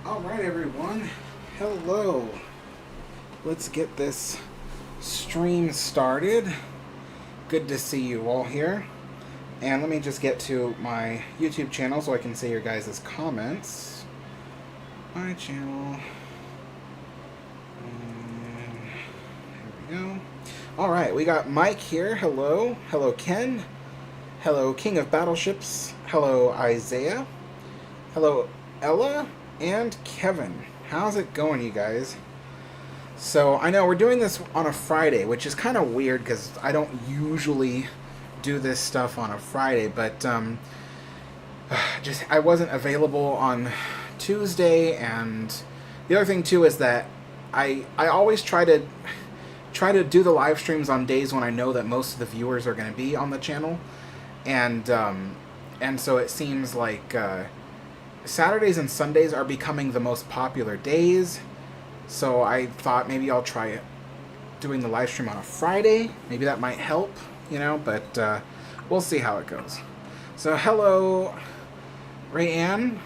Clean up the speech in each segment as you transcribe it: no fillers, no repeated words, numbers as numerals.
Alright everyone, hello. Let's get this stream started. Good to see you all here. And let me just get to my YouTube channel so I can see your guys' comments. My channel. And here we go. Alright, we got Mike here, hello. Hello Ken. Hello King of Battleships. Hello Isaiah. Hello Ella. And Kevin. How's it going, you guys? So, I know we're doing this on a Friday, which is kind of weird because I don't usually do this stuff on a Friday, but I wasn't available on Tuesday, and the other thing too is that I always try to do the live streams on days when I know that most of the viewers are going to be on the channel, and so it seems like Saturdays and Sundays are becoming the most popular days, so I thought maybe I'll try doing the live stream on a Friday. Maybe that might help, you know, but we'll see how it goes. So hello, Rayanne.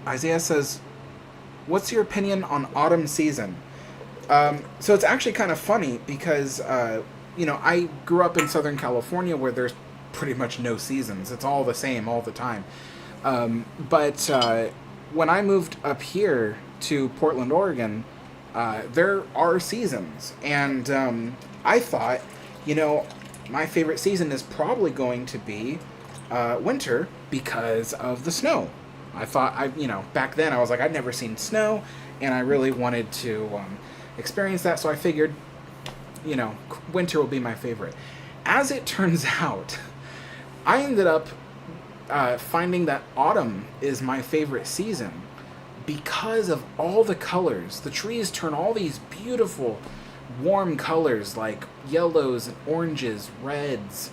Isaiah says, what's your opinion on autumn season? So it's actually kind of funny because, you know, I grew up in Southern California where there's pretty much no seasons. It's all the same all the time. But when I moved up here to Portland, Oregon, there are seasons. And I thought, you know, my favorite season is probably going to be winter because of the snow. I thought, you know, back then I was like, I'd never seen snow, and I really wanted to experience that. So I figured, you know, winter will be my favorite. As it turns out, I ended up finding that autumn is my favorite season because of all the colors. The trees turn all these beautiful warm colors like yellows and oranges, reds.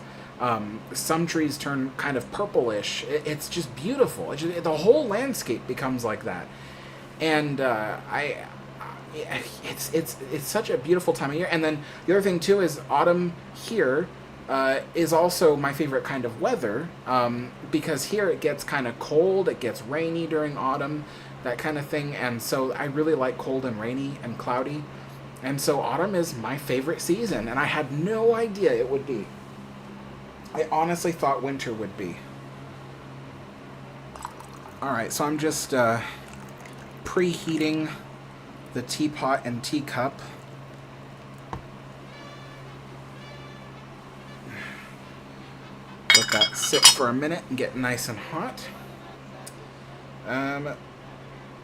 Some trees turn kind of purplish. It's just beautiful. The whole landscape becomes like that. And it's such a beautiful time of year. And then the other thing too is autumn here is also my favorite kind of weather, because here it gets kind of cold, it gets rainy during autumn, that kind of thing, and so I really like cold and rainy and cloudy, and so autumn is my favorite season, and I had no idea it would be. I honestly thought winter would be. Alright, so I'm just preheating the teapot and teacup. Let that sit for a minute and get nice and hot.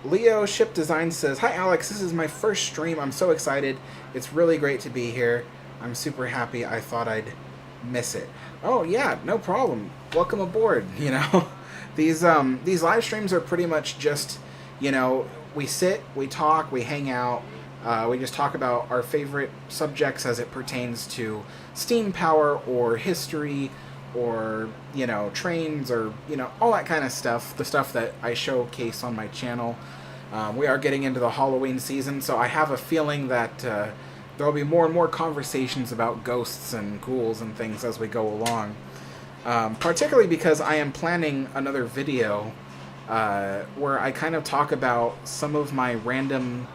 Leo Ship Design says, hi Alex, this is my first stream. I'm so excited. It's really great to be here. I'm super happy. I thought I'd miss it. Oh yeah, no problem. Welcome aboard, you know. These live streams are pretty much just, you know, we sit, we talk, we hang out. We just talk about our favorite subjects as it pertains to steam power or history, or, you know, trains, or, you know, all that kind of stuff, the stuff that I showcase on my channel. We are getting into the Halloween season, so I have a feeling that there will be more and more conversations about ghosts and ghouls and things as we go along. Particularly because I am planning another video where I kind of talk about some of my random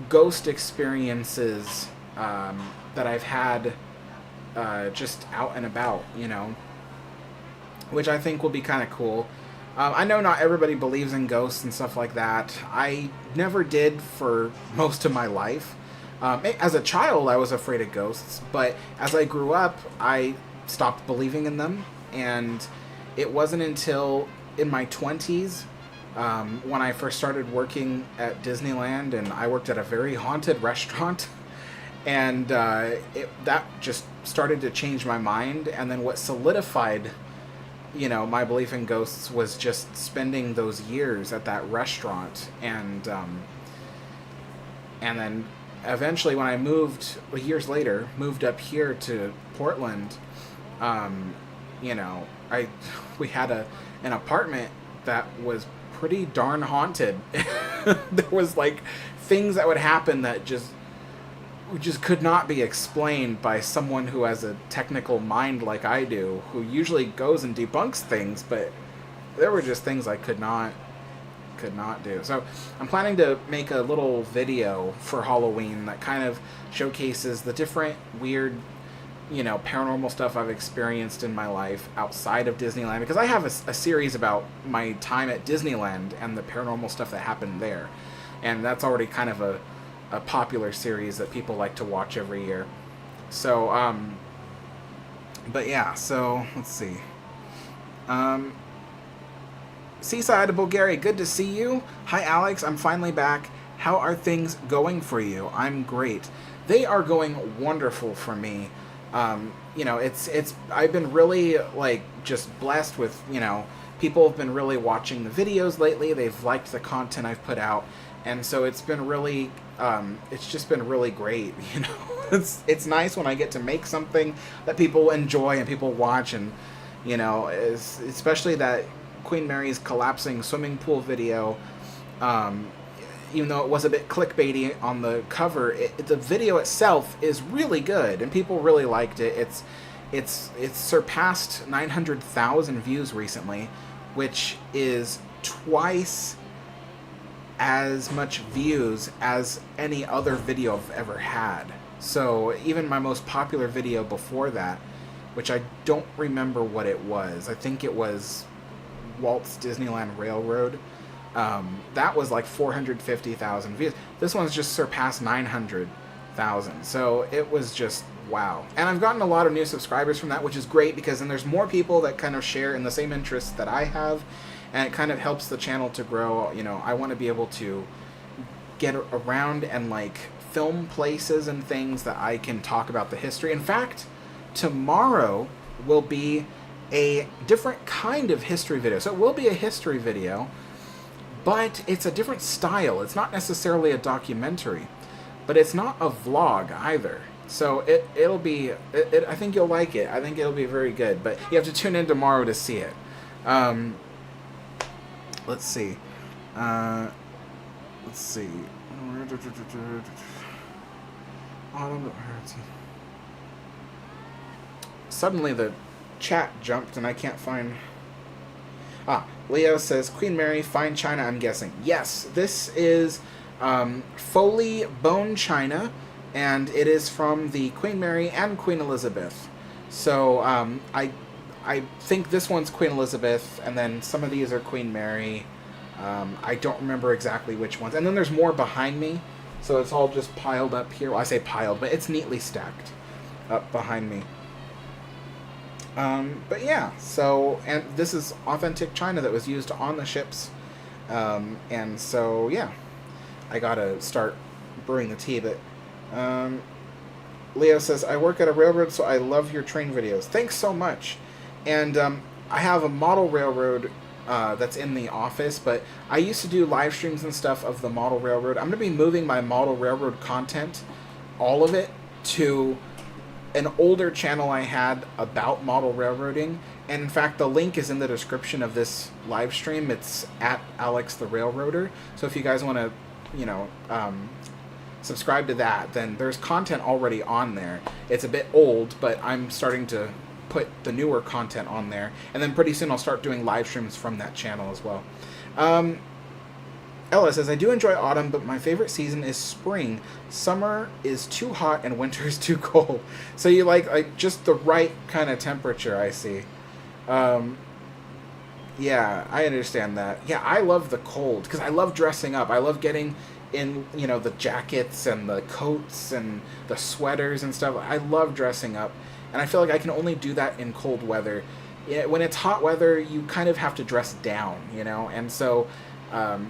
ghost experiences that I've had just out and about, you know, which I think will be kind of cool. I know not everybody believes in ghosts and stuff like that. I never did for most of my life. As a child, I was afraid of ghosts, but as I grew up, I stopped believing in them, and it wasn't until in my 20s when I first started working at Disneyland, and I worked at a very haunted restaurant. And that just started to change my mind. And then what solidified, you know, my belief in ghosts was just spending those years at that restaurant. And then eventually when I moved, years later, moved up here to Portland, you know, we had an apartment that was pretty darn haunted. There was like things that would happen that just could not be explained by someone who has a technical mind like I do, who usually goes and debunks things, but there were just things I could not could not do. So I'm planning to make a little video for Halloween that kind of showcases the different weird, paranormal stuff I've experienced in my life outside of Disneyland, because I have a series about my time at Disneyland and the paranormal stuff that happened there, and that's already kind of a popular series that people like to watch every year. So but yeah, so let's see. Seaside, Bulgaria, good to see you. Hi Alex, I'm finally back. How are things going for you? I'm great. They are going wonderful for me. It's I've been really just blessed with, people have been really watching the videos lately. They've liked the content I've put out, and so it's been really it's just been really great. It's nice when I get to make something that people enjoy and people watch, and especially that Queen Mary's collapsing swimming pool video. Even though it was a bit clickbaity on the cover, the video itself is really good, and people really liked it. It's surpassed 900,000 views recently, which is twice as much views as any other video I've ever had. So even my most popular video before that, which I don't remember what it was, I think it was Walt's Disneyland Railroad, that was like 450,000 views. This one's just surpassed 900,000. So it was just wow. And I've gotten a lot of new subscribers from that, which is great, because then there's more people that kind of share in the same interests that I have, and it kind of helps the channel to grow. I want to be able to get around and film places and things that I can talk about the history. In fact, tomorrow will be a different kind of history video. So it will be a history video, but it's a different style. It's not necessarily a documentary, but it's not a vlog either. So it'll be, I think you'll like it. I think it'll be very good, but you have to tune in tomorrow to see it. Let's see. Suddenly the chat jumped and I can't find... Leo says, Queen Mary, fine china, I'm guessing. Yes, this is Foley bone china, and it is from the Queen Mary and Queen Elizabeth. So I think this one's Queen Elizabeth, and then some of these are Queen Mary. I don't remember exactly which ones. And then there's more behind me, so it's all just piled up here. Well, I say piled, but it's neatly stacked up behind me. But yeah, so, and this is authentic china that was used on the ships, and so, yeah, I gotta start brewing the tea, but, Leo says, I work at a railroad, so I love your train videos. Thanks so much. And, I have a model railroad, that's in the office, but I used to do live streams and stuff of the model railroad. I'm gonna be moving my model railroad content, all of it, to an older channel I had about model railroading, and in fact the link is in the description of this live stream. It's at Alex the Railroader, so if you guys want to subscribe to that, then there's content already on there. It's a bit old, but I'm starting to put the newer content on there, and then pretty soon I'll start doing live streams from that channel as well. Ella says, I do enjoy autumn, but my favorite season is spring. Summer is too hot and winter is too cold. So you like just the right kind of temperature, I see. Yeah, I understand that. Yeah, I love the cold, because I love dressing up. I love getting in, the jackets and the coats and the sweaters and stuff. I love dressing up, and I feel like I can only do that in cold weather. When it's hot weather, you kind of have to dress down, and so...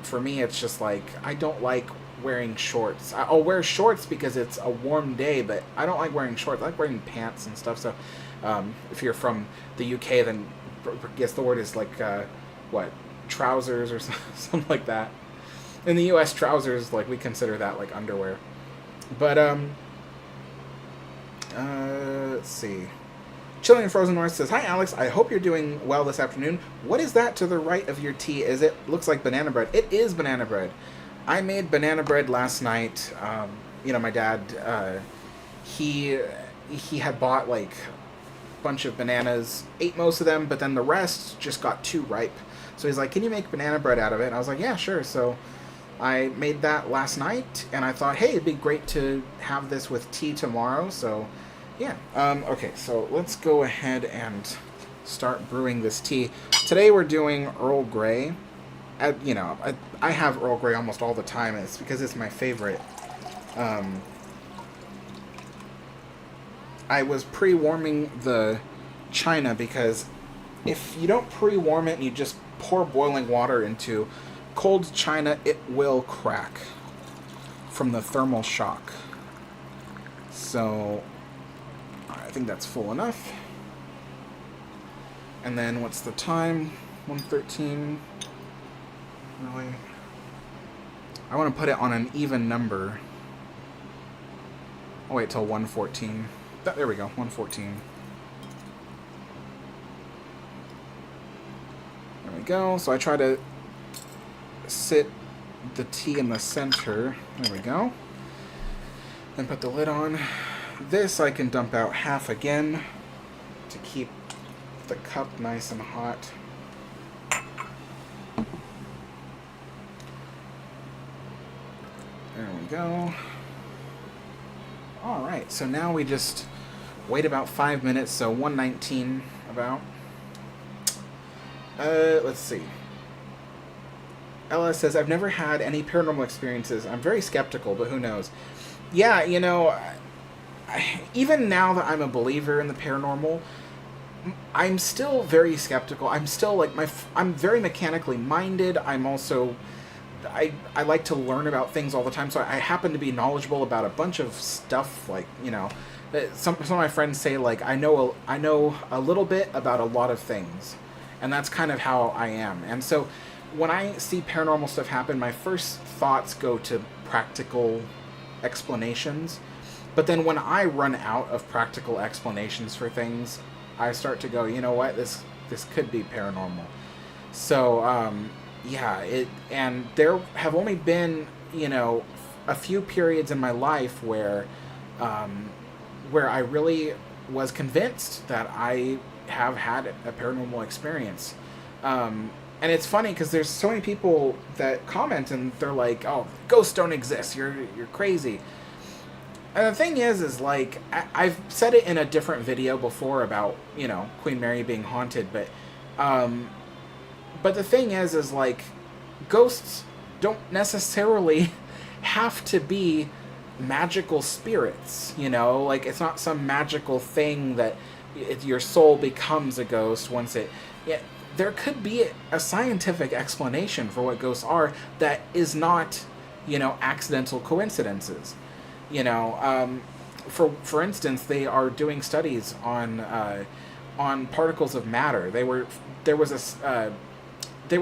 for me, it's just I don't like wearing shorts. I'll wear shorts because it's a warm day, but I don't like wearing shorts. I like wearing pants and stuff. So if you're from the UK, then I guess the word is trousers or something like that. In the US, trousers, we consider that underwear. But, let's see. Chilling in Frozen North says, Hi Alex, I hope you're doing well this afternoon. What is that to the right of your tea? Looks like banana bread. It is banana bread. I made banana bread last night. My dad, he had bought bunch of bananas, ate most of them, but then the rest just got too ripe. So he's like, can you make banana bread out of it? And I was like, yeah, sure. So I made that last night, and I thought, hey, it'd be great to have this with tea tomorrow. So yeah. Okay, so let's go ahead and start brewing this tea. Today we're doing Earl Grey. I have Earl Grey almost all the time. It's because it's my favorite. I was pre-warming the china because if you don't pre-warm it and you just pour boiling water into cold china, it will crack from the thermal shock. So I think that's full enough. And then what's the time? 1:13. Really? I want to put it on an even number. I'll wait till 1:14. There we go, 1:14. There we go. So I try to sit the tea in the center. There we go. Then put the lid on. This I can dump out half again to keep the cup nice and hot. There we go. Alright, so now we just wait about 5 minutes, so 1:19 about. Let's see. Ella says, I've never had any paranormal experiences. I'm very skeptical, but who knows? Yeah, you know, even now that I'm a believer in the paranormal, I'm still very skeptical. I'm still like I'm very mechanically minded. I'm also I like to learn about things all the time, so I happen to be knowledgeable about a bunch of stuff. Like, you know, some of my friends say, like, I know a little bit about a lot of things, and that's kind of how I am. And so when I see paranormal stuff happen, my first thoughts go to practical explanations. But then when I run out of practical explanations for things, I start to go, you know what, this could be paranormal. So yeah, and there have only been, you know, a few periods in my life where I really was convinced that I have had a paranormal experience. And it's funny because there's so many people that comment and they're like, "Oh, ghosts don't exist. You're crazy." And the thing is like, I've said it in a different video before about, you know, Queen Mary being haunted, but the thing is like, ghosts don't necessarily have to be magical spirits, you know? Like, it's not some magical thing that your soul becomes a ghost once it... Yeah, there could be a scientific explanation for what ghosts are that is not, you know, accidental coincidences. You know, for instance, they are doing studies on particles of matter. They were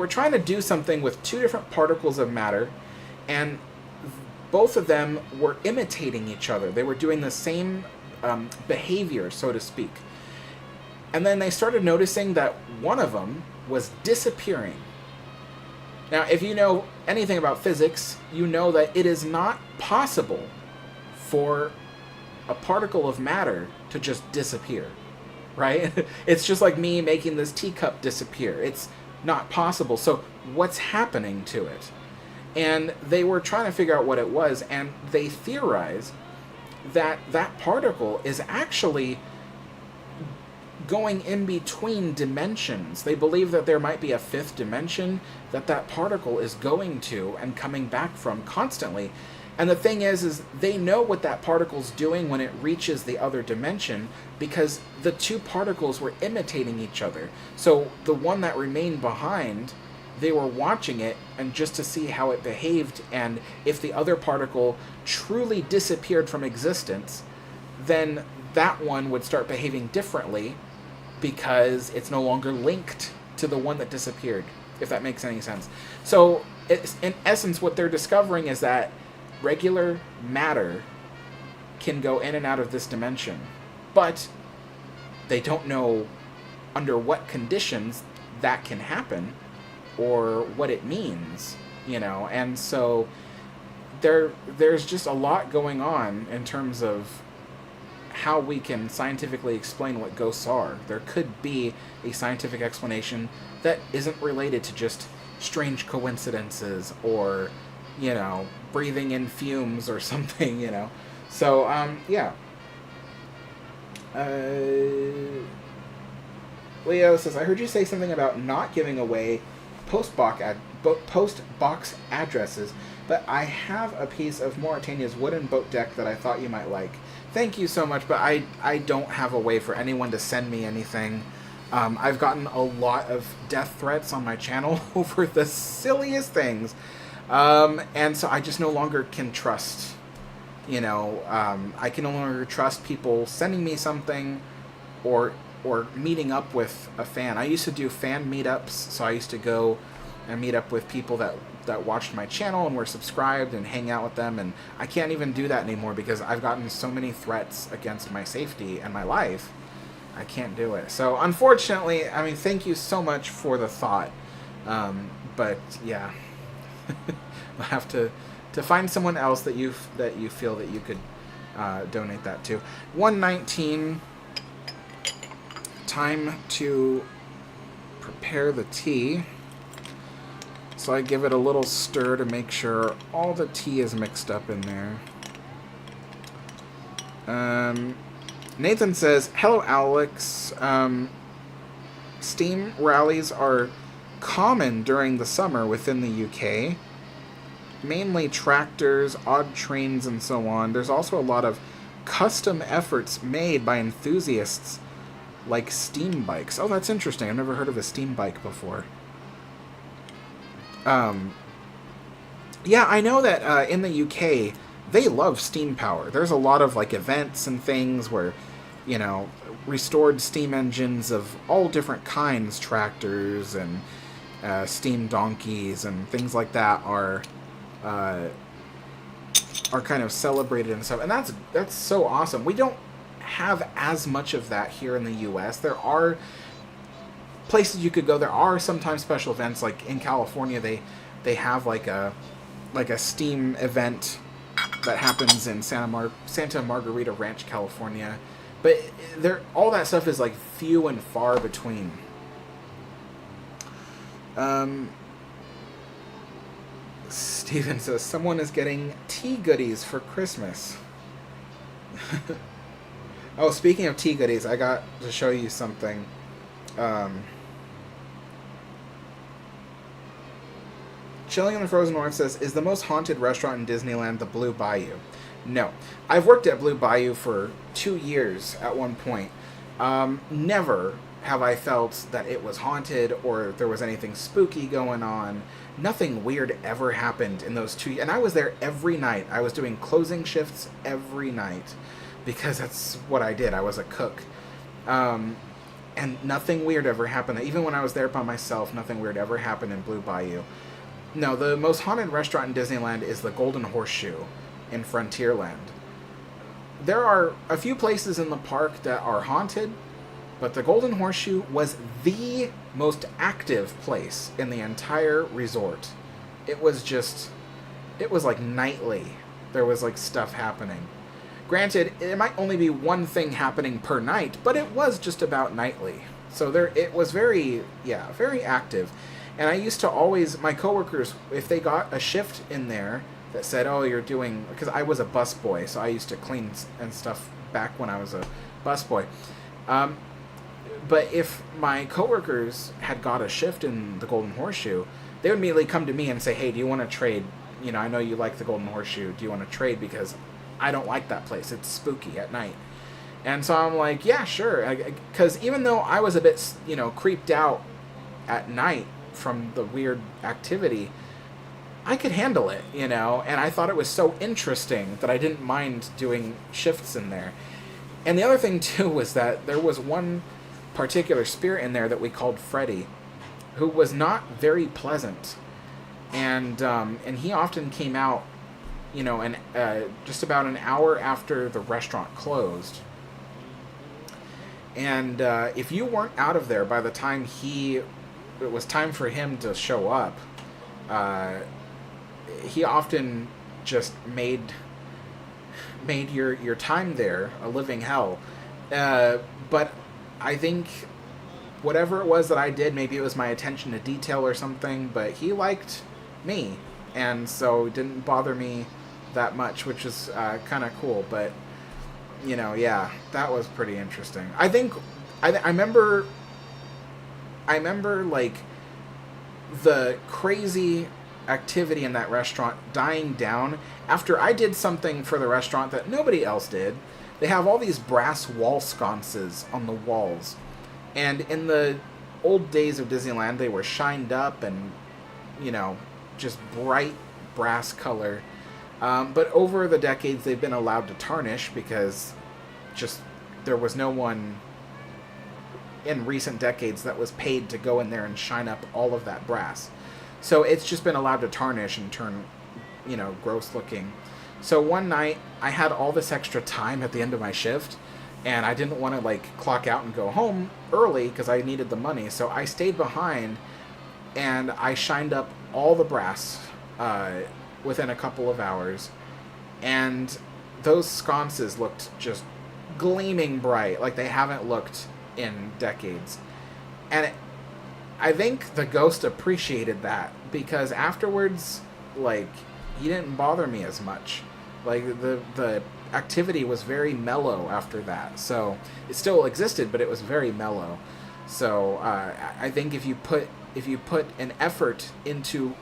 trying to do something with two different particles of matter, and both of them were imitating each other. They were doing the same behavior, so to speak. And then they started noticing that one of them was disappearing. Now, if you know anything about physics, you know that it is not possible for a particle of matter to just disappear, right? It's just like me making this teacup disappear. It's not possible. So what's happening to it? And they were trying to figure out what it was, and they theorized that that particle is actually going in between dimensions. They believe that there might be a fifth dimension that particle is going to and coming back from constantly. And the thing is they know what that particle's doing when it reaches the other dimension, because the two particles were imitating each other. So the one that remained behind, they were watching it and just to see how it behaved, and if the other particle truly disappeared from existence, then that one would start behaving differently because it's no longer linked to the one that disappeared, if that makes any sense. So it's, in essence, what they're discovering is that regular matter can go in and out of this dimension, but they don't know under what conditions that can happen or what it means, you know. And so there's just a lot going on in terms of how we can scientifically explain what ghosts are. There could be a scientific explanation that isn't related to just strange coincidences or, you know, breathing in fumes or something, you know. So, yeah. Leo says, I heard you say something about not giving away post box addresses, but I have a piece of Mauritania's wooden boat deck that I thought you might like. Thank you so much, but I don't have a way for anyone to send me anything. I've gotten a lot of death threats on my channel over the silliest things. And so I just no longer can trust, you know, I can no longer trust people sending me something or meeting up with a fan. I used to do fan meetups, so I used to go and meet up with people that watched my channel and were subscribed and hang out with them, and I can't even do that anymore because I've gotten so many threats against my safety and my life. I can't do it. So unfortunately, I mean, thank you so much for the thought, but yeah. I'll have to find someone else that you feel that you could donate that to. 119. Time to prepare the tea. So I give it a little stir to make sure all the tea is mixed up in there. Nathan says, hello Alex. Steam rallies are common during the summer within the UK. Mainly tractors, odd trains, and so on. There's also a lot of custom efforts made by enthusiasts like steam bikes. Oh, that's interesting. I've never heard of a steam bike before. Yeah, I know that in the UK, they love steam power. There's a lot of like events and things where, you know, restored steam engines of all different kinds, tractors and steam donkeys and things like that are kind of celebrated and stuff. And that's so awesome. We don't have as much of that here in the US. There are places you could go. There are sometimes special events, like in California they have like a steam event that happens in Santa Margarita Ranch, California. But all that stuff is like few and far between. Steven says someone is getting tea goodies for Christmas. Oh, speaking of tea goodies, I got to show you something. Chilling in the Frozen North says, is the most haunted restaurant in Disneyland the Blue Bayou? No. I've worked at Blue Bayou for 2 years at one point. Never have I felt that it was haunted or there was anything spooky going on. Nothing weird ever happened in those 2 years. And I was there every night. I was doing closing shifts every night because that's what I did. I was a cook. And nothing weird ever happened. Even when I was there by myself, nothing weird ever happened in Blue Bayou. No, the most haunted restaurant in Disneyland is the Golden Horseshoe in Frontierland. There are a few places in the park that are haunted, but the Golden Horseshoe was the most active place in the entire resort. It was like nightly. There was like stuff happening. Granted, it might only be one thing happening per night, but it was just about nightly. So it was very active. And I used to always, my coworkers, if they got a shift in there that said, oh, you're doing, because I was a busboy, so I used to clean and stuff back when I was a busboy. But if my coworkers had got a shift in the Golden Horseshoe, they would immediately come to me and say, hey, do you want to trade? You know, I know you like the Golden Horseshoe. Do you want to trade? Because I don't like that place. It's spooky at night. And so I'm like, yeah, sure. Because even though I was a bit, creeped out at night from the weird activity, I could handle it, and I thought it was so interesting that I didn't mind doing shifts in there. And the other thing, too, was that there was one particular spirit in there that we called Freddy, who was not very pleasant. And he often came out, just about an hour after the restaurant closed. And if you weren't out of there by the time it was time for him to show up, he often just made made your time there a living hell. But I think whatever it was that I did, maybe it was my attention to detail or something, but he liked me, and so it didn't bother me that much, which is kind of cool. But yeah, that was pretty interesting. I think I remember like the crazy activity in that restaurant dying down after I did something for the restaurant that nobody else did. They have all these brass wall sconces on the walls, and in the old days of Disneyland, they were shined up and just bright brass color. But over the decades, they've been allowed to tarnish because just there was no one in recent decades that was paid to go in there and shine up all of that brass. So it's just been allowed to tarnish and turn, gross looking. So one night, I had all this extra time at the end of my shift, and I didn't want to, clock out and go home early because I needed the money. So I stayed behind, and I shined up all the brass within a couple of hours. And those sconces looked just gleaming bright, like they haven't looked in decades. And I think the ghost appreciated that, because afterwards, he didn't bother me as much. The activity was very mellow after that. So it still existed, but it was very mellow. So I think if you put an effort into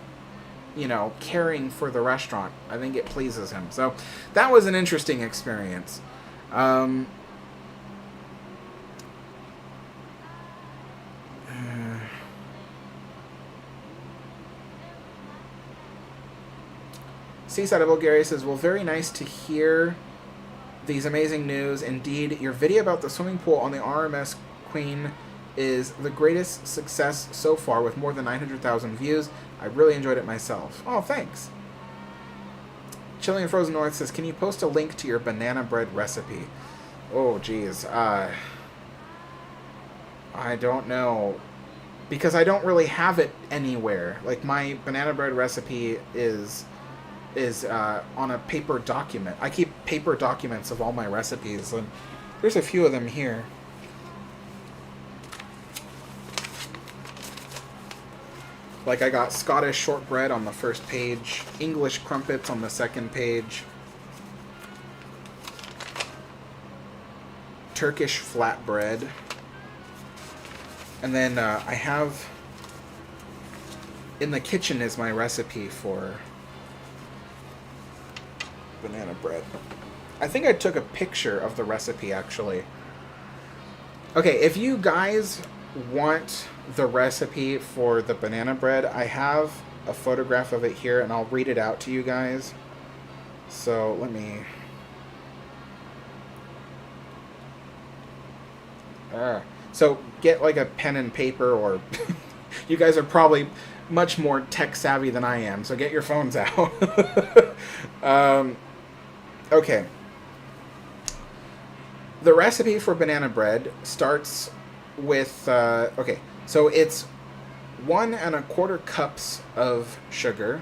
caring for the restaurant, I think it pleases him. So that was an interesting experience. Seaside of Bulgaria says, well, very nice to hear these amazing news. Indeed, your video about the swimming pool on the RMS Queen is the greatest success so far, with more than 900,000 views. I really enjoyed it myself. Oh, thanks. Chili and Frozen North says, can you post a link to your banana bread recipe? Oh, geez. I don't know. Because I don't really have it anywhere. My banana bread recipe is on a paper document. I keep paper documents of all my recipes, and there's a few of them here. I got Scottish shortbread on the first page, English crumpets on the second page, Turkish flatbread, and then I have in the kitchen is my recipe for banana bread. I think I took a picture of the recipe, actually. Okay, if you guys want the recipe for the banana bread, I have a photograph of it here, and I'll read it out to you guys. So let me... So get a pen and paper, or you guys are probably much more tech savvy than I am, so get your phones out. Okay. The recipe for banana bread starts with, okay, so it's 1 1/4 cups of sugar,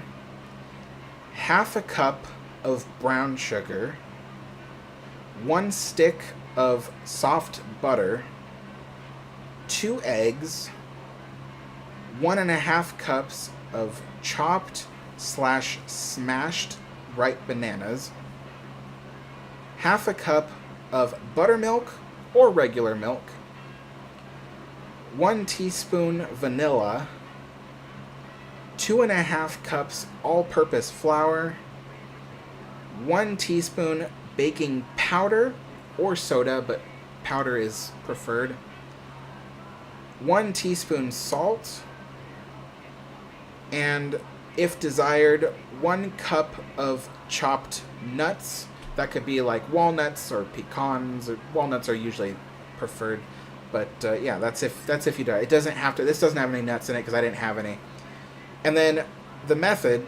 1/2 cup of brown sugar, 1 stick of soft butter, 2 eggs, 1 1/2 cups of chopped/smashed ripe bananas, 1/2 cup of buttermilk or regular milk, 1 teaspoon vanilla, 2 1/2 cups all-purpose flour, 1 teaspoon baking powder or soda, but powder is preferred, 1 teaspoon salt, and, if desired, 1 cup of chopped nuts. That could be walnuts or pecans. Walnuts are usually preferred, but yeah, that's if you do. It doesn't have to. This doesn't have any nuts in it because I didn't have any. And then the method.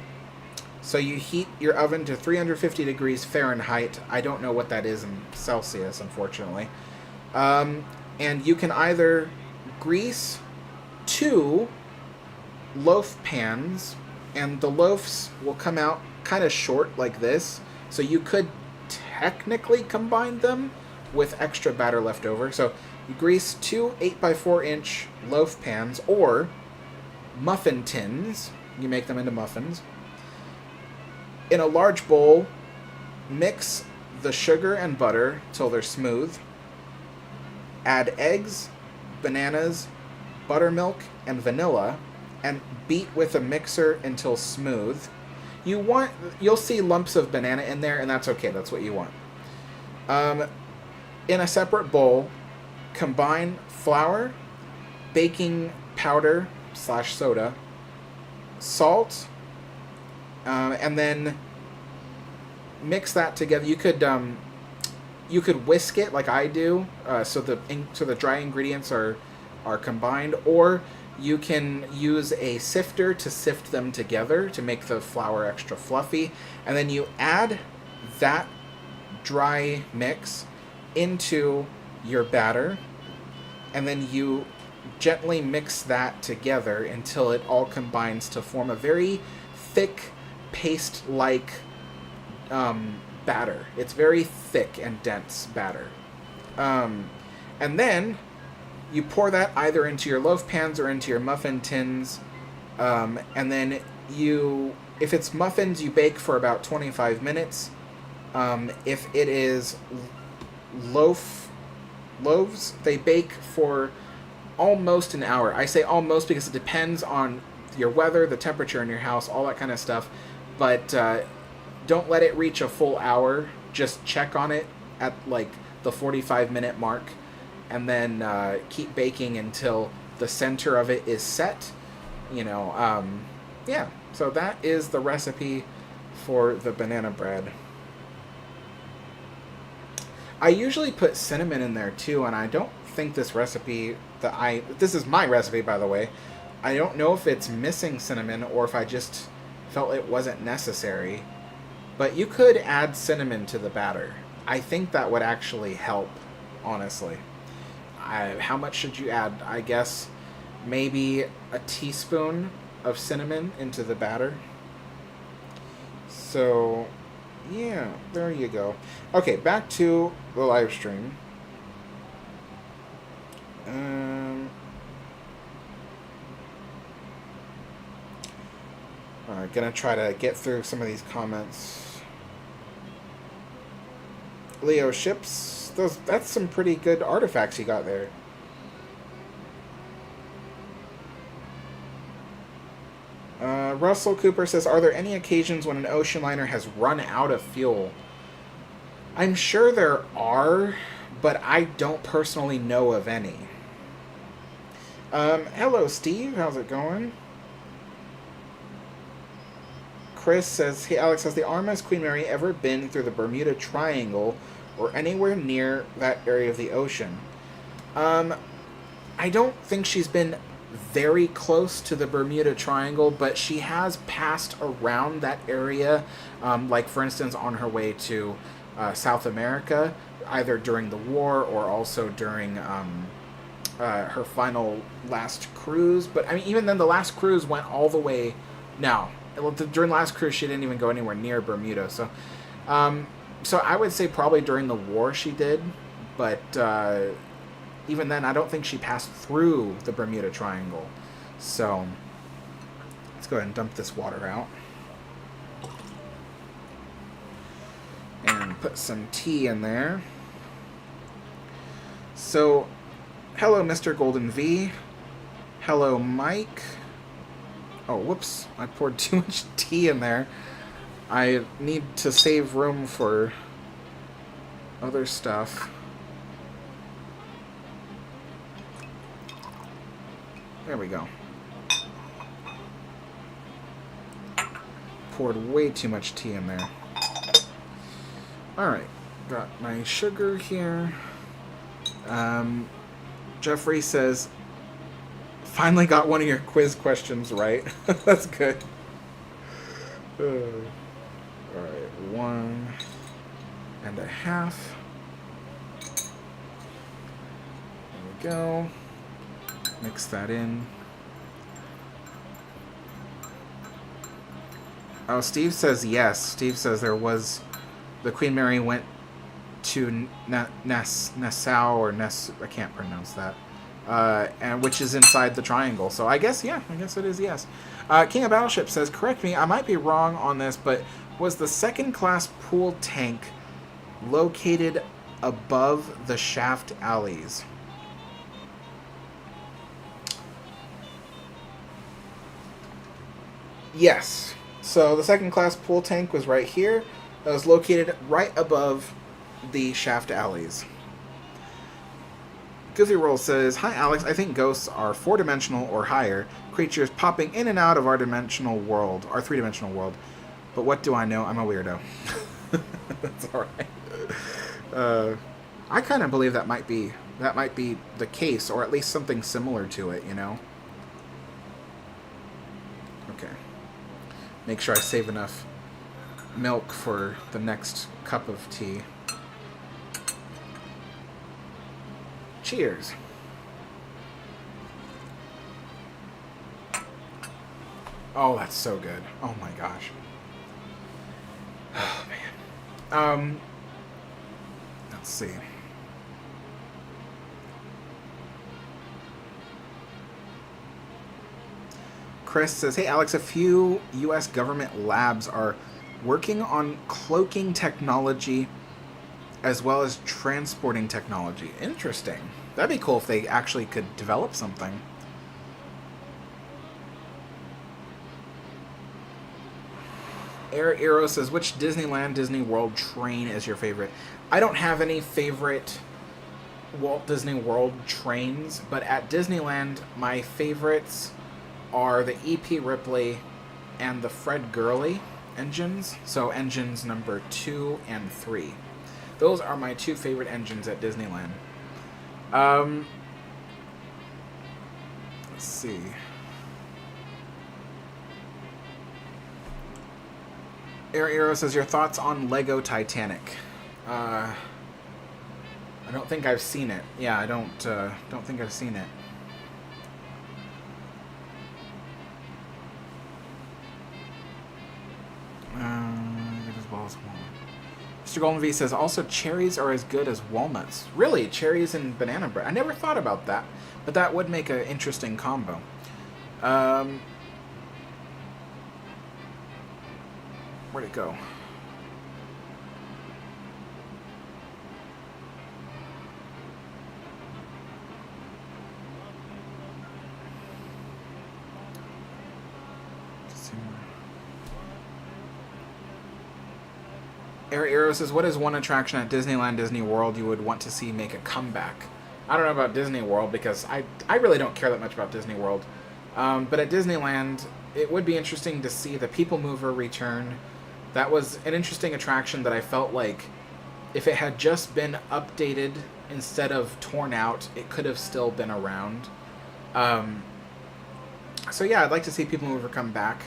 So you heat your oven to 350 degrees Fahrenheit. I don't know what that is in Celsius, unfortunately. And you can either grease 2 loaf pans, and the loaves will come out kind of short like this. So you could technically combined them with extra batter left over. So you grease 2 8x4-inch loaf pans or muffin tins. You make them into muffins. In a large bowl, mix the sugar and butter till they're smooth. Add eggs, bananas, buttermilk, and vanilla, and beat with a mixer until smooth. You'll see lumps of banana in there, and that's okay. That's what you want. In a separate bowl, combine flour, baking powder / soda, salt, and then mix that together. You could whisk it like I do, so the dry ingredients are combined, or you can use a sifter to sift them together to make the flour extra fluffy, and then you add that dry mix into your batter, and then you gently mix that together until it all combines to form a very thick paste-like batter. It's very thick and dense batter. And then you pour that either into your loaf pans or into your muffin tins. And then if it's muffins, you bake for about 25 minutes. If it is loaves, they bake for almost an hour. I say almost because it depends on your weather, the temperature in your house, all that kind of stuff. But don't let it reach a full hour. Just check on it at like the 45-minute mark, and then keep baking until the center of it is set. Yeah. So that is the recipe for the banana bread. I usually put cinnamon in there too, and I don't think this recipe this is my recipe, by the way. I don't know if it's missing cinnamon or if I just felt it wasn't necessary. But you could add cinnamon to the batter. I think that would actually help, honestly. How much should you add? I guess maybe a teaspoon of cinnamon into the batter. So, yeah, there you go. Okay, back to the live stream. Alright, gonna try to get through some of these comments. Leo ships. That's some pretty good artifacts you got there. Russell Cooper says, are there any occasions when an ocean liner has run out of fuel? I'm sure there are, but I don't personally know of any. Hello, Steve. How's it going? Chris says, hey, Alex, has the RMS Queen Mary ever been through the Bermuda Triangle or anywhere near that area of the ocean? I don't think she's been very close to the Bermuda Triangle, but she has passed around that area, like, for instance, on her way to South America, either during the war or also during her last cruise. But, I mean, even then, the last cruise went all the way... No. During the last cruise, she didn't even go anywhere near Bermuda. So I would say probably during the war she did, but even then, I don't think she passed through the Bermuda Triangle. So let's go ahead and dump this water out. And put some tea in there. So, hello, Mr. Golden V. Hello, Mike. Oh, whoops. I poured too much tea in there. I need to save room for other stuff. There we go. Poured way too much tea in there. Alright. Got my sugar here. Jeffrey says, finally got one of your quiz questions right. That's good. Alright, 1.5. There we go. Mix that in. Oh, Steve says yes. Steve says the Queen Mary went to Nassau or I can't pronounce that. And which is inside the triangle. So I guess, yeah, I guess it is yes. King of Battleship says, correct me, I might be wrong on this, but was the second-class pool tank located above the shaft alleys? Yes. So the second-class pool tank was right here. It was located right above the shaft alleys. Goofy Roll says, hi Alex, I think ghosts are 4-dimensional or higher creatures popping in and out of our dimensional world, our 3-dimensional world. But what do I know? I'm a weirdo. That's alright. I kind of believe that might be the case, or at least something similar to it, you know? Okay. Make sure I save enough milk for the next cup of tea. Cheers. Oh, that's so good. Oh my gosh. Oh man. Let's see. Chris says, hey Alex, a few US government labs are working on cloaking technology as well as transporting technology. Interesting. That'd be cool if they actually could develop something. Air Arrow says, which Disneyland, Disney World train is your favorite? I don't have any favorite Walt Disney World trains, but at Disneyland, my favorites are the E.P. Ripley and the Fred Gurley engines. So engines number 2 and 3. Those are my 2 favorite engines at Disneyland. Let's see. Air Arrow says, your thoughts on Lego Titanic? I don't think I've seen it. Yeah, I don't think I've seen it. Mr. Golden V says, also cherries are as good as walnuts. Really? Cherries and banana bread? I never thought about that, but that would make an interesting combo. Where'd it go? Air Arrow says, what is one attraction at Disneyland, Disney World you would want to see make a comeback? I don't know about Disney World because I really don't care that much about Disney World. But at Disneyland, it would be interesting to see the People Mover return. That was an interesting attraction that I felt like if it had just been updated instead of torn out, it could have still been around. So yeah, I'd like to see People Mover come back.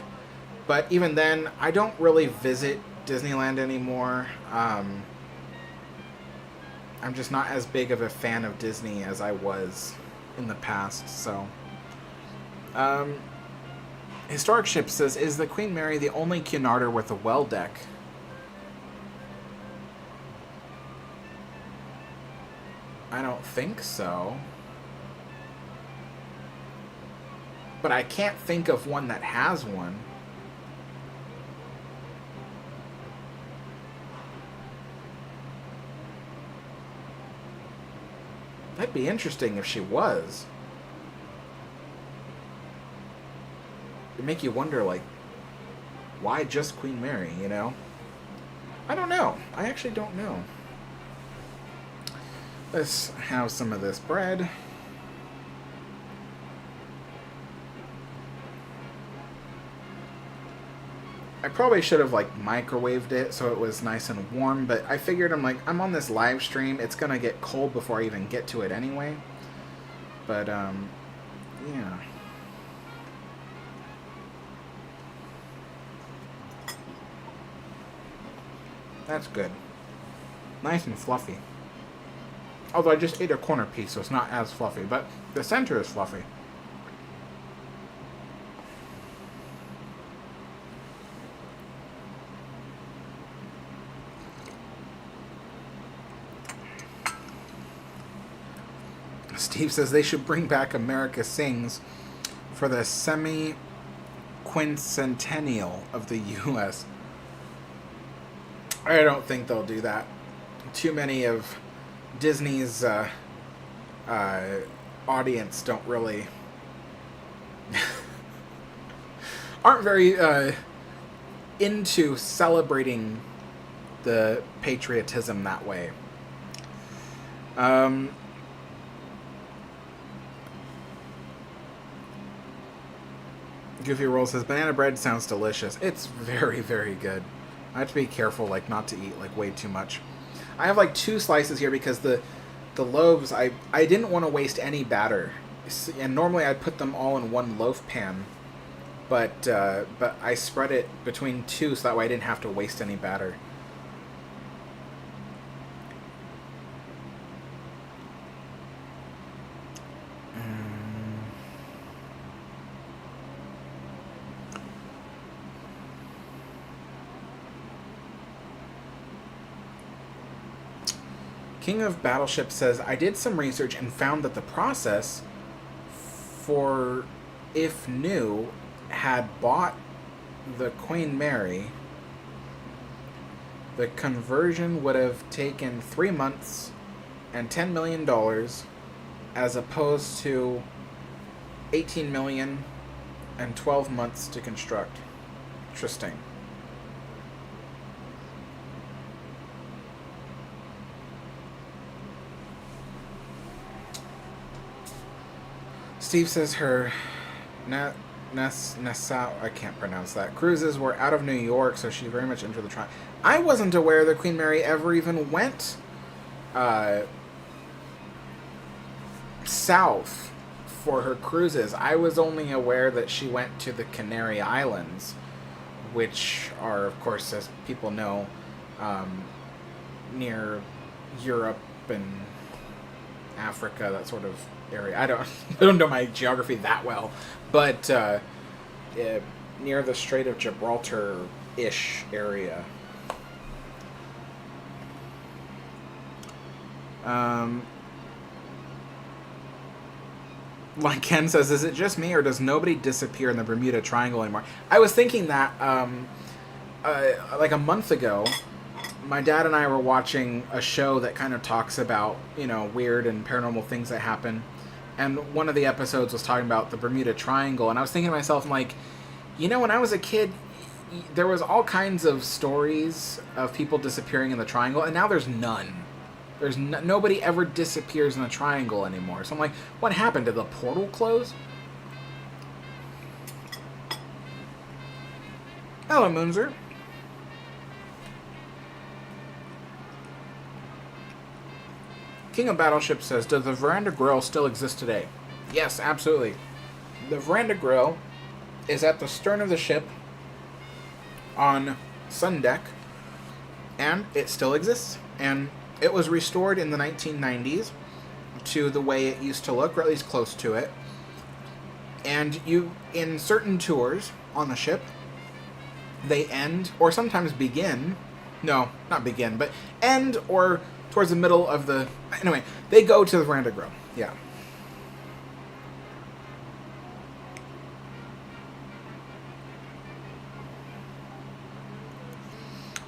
But even then, I don't really visit Disneyland anymore. I'm just not as big of a fan of Disney as I was in the past, so. Historic Ship says, is the Queen Mary the only Cunarder with a well deck? I don't think so. But I can't think of one that has one. That'd be interesting if she was. It'd make you wonder, like, why just Queen Mary, you know? I don't know. I actually don't know. Let's have some of this bread. I probably should have, like, microwaved it so it was nice and warm, but I figured I'm on this live stream. It's gonna get cold before I even get to it anyway. But, yeah. That's good. Nice and fluffy. Although I just ate a corner piece, so it's not as fluffy, but the center is fluffy. Steve says they should bring back America Sings for the semi-quincentennial of the U.S. I don't think they'll do that. Too many of Disney's audience don't really... aren't very into celebrating the patriotism that way. Goofy Roll says, banana bread sounds delicious. It's very, very good. I have to be careful, like, not to eat, like, way too much. I have, like, 2 slices here because the loaves, I didn't want to waste any batter. And normally I'd put them all in one loaf pan. But I spread it between 2 so that way I didn't have to waste any batter. King of Battleship says, I did some research and found that the process for if new had bought the Queen Mary, the conversion would have taken 3 months and $10 million as opposed to 18 million and 12 months to construct. Interesting. Steve says her Nassau, I can't pronounce that, cruises were out of New York, so she very much entered the trial. I wasn't aware that Queen Mary ever even went south for her cruises. I was only aware that she went to the Canary Islands, which are, of course, as people know, near Europe and Africa, that sort of area. I don't know my geography that well, but near the Strait of Gibraltar-ish area. Like Ken says, is it just me or does nobody disappear in the Bermuda Triangle anymore? I was thinking that like a month ago, my dad and I were watching a show that kind of talks about, you know, weird and paranormal things that happen. And one of the episodes was talking about the Bermuda Triangle. And I was thinking to myself, I'm like, you know, when I was a kid, there was all kinds of stories of people disappearing in the triangle. And now there's none. There's nobody ever disappears in the triangle anymore. So I'm like, what happened? Did the portal close? Hello, Moonzer. King of Battleship says, does the Veranda Grill still exist today? Yes, absolutely. The Veranda Grill is at the stern of the ship on sun deck, and it still exists. And it was restored in the 1990s to the way it used to look, or at least close to it. And you, in certain tours on the ship, they end, or sometimes begin, no, not begin, but end or towards the middle of the... Anyway, they go to the Veranda Grill. Yeah.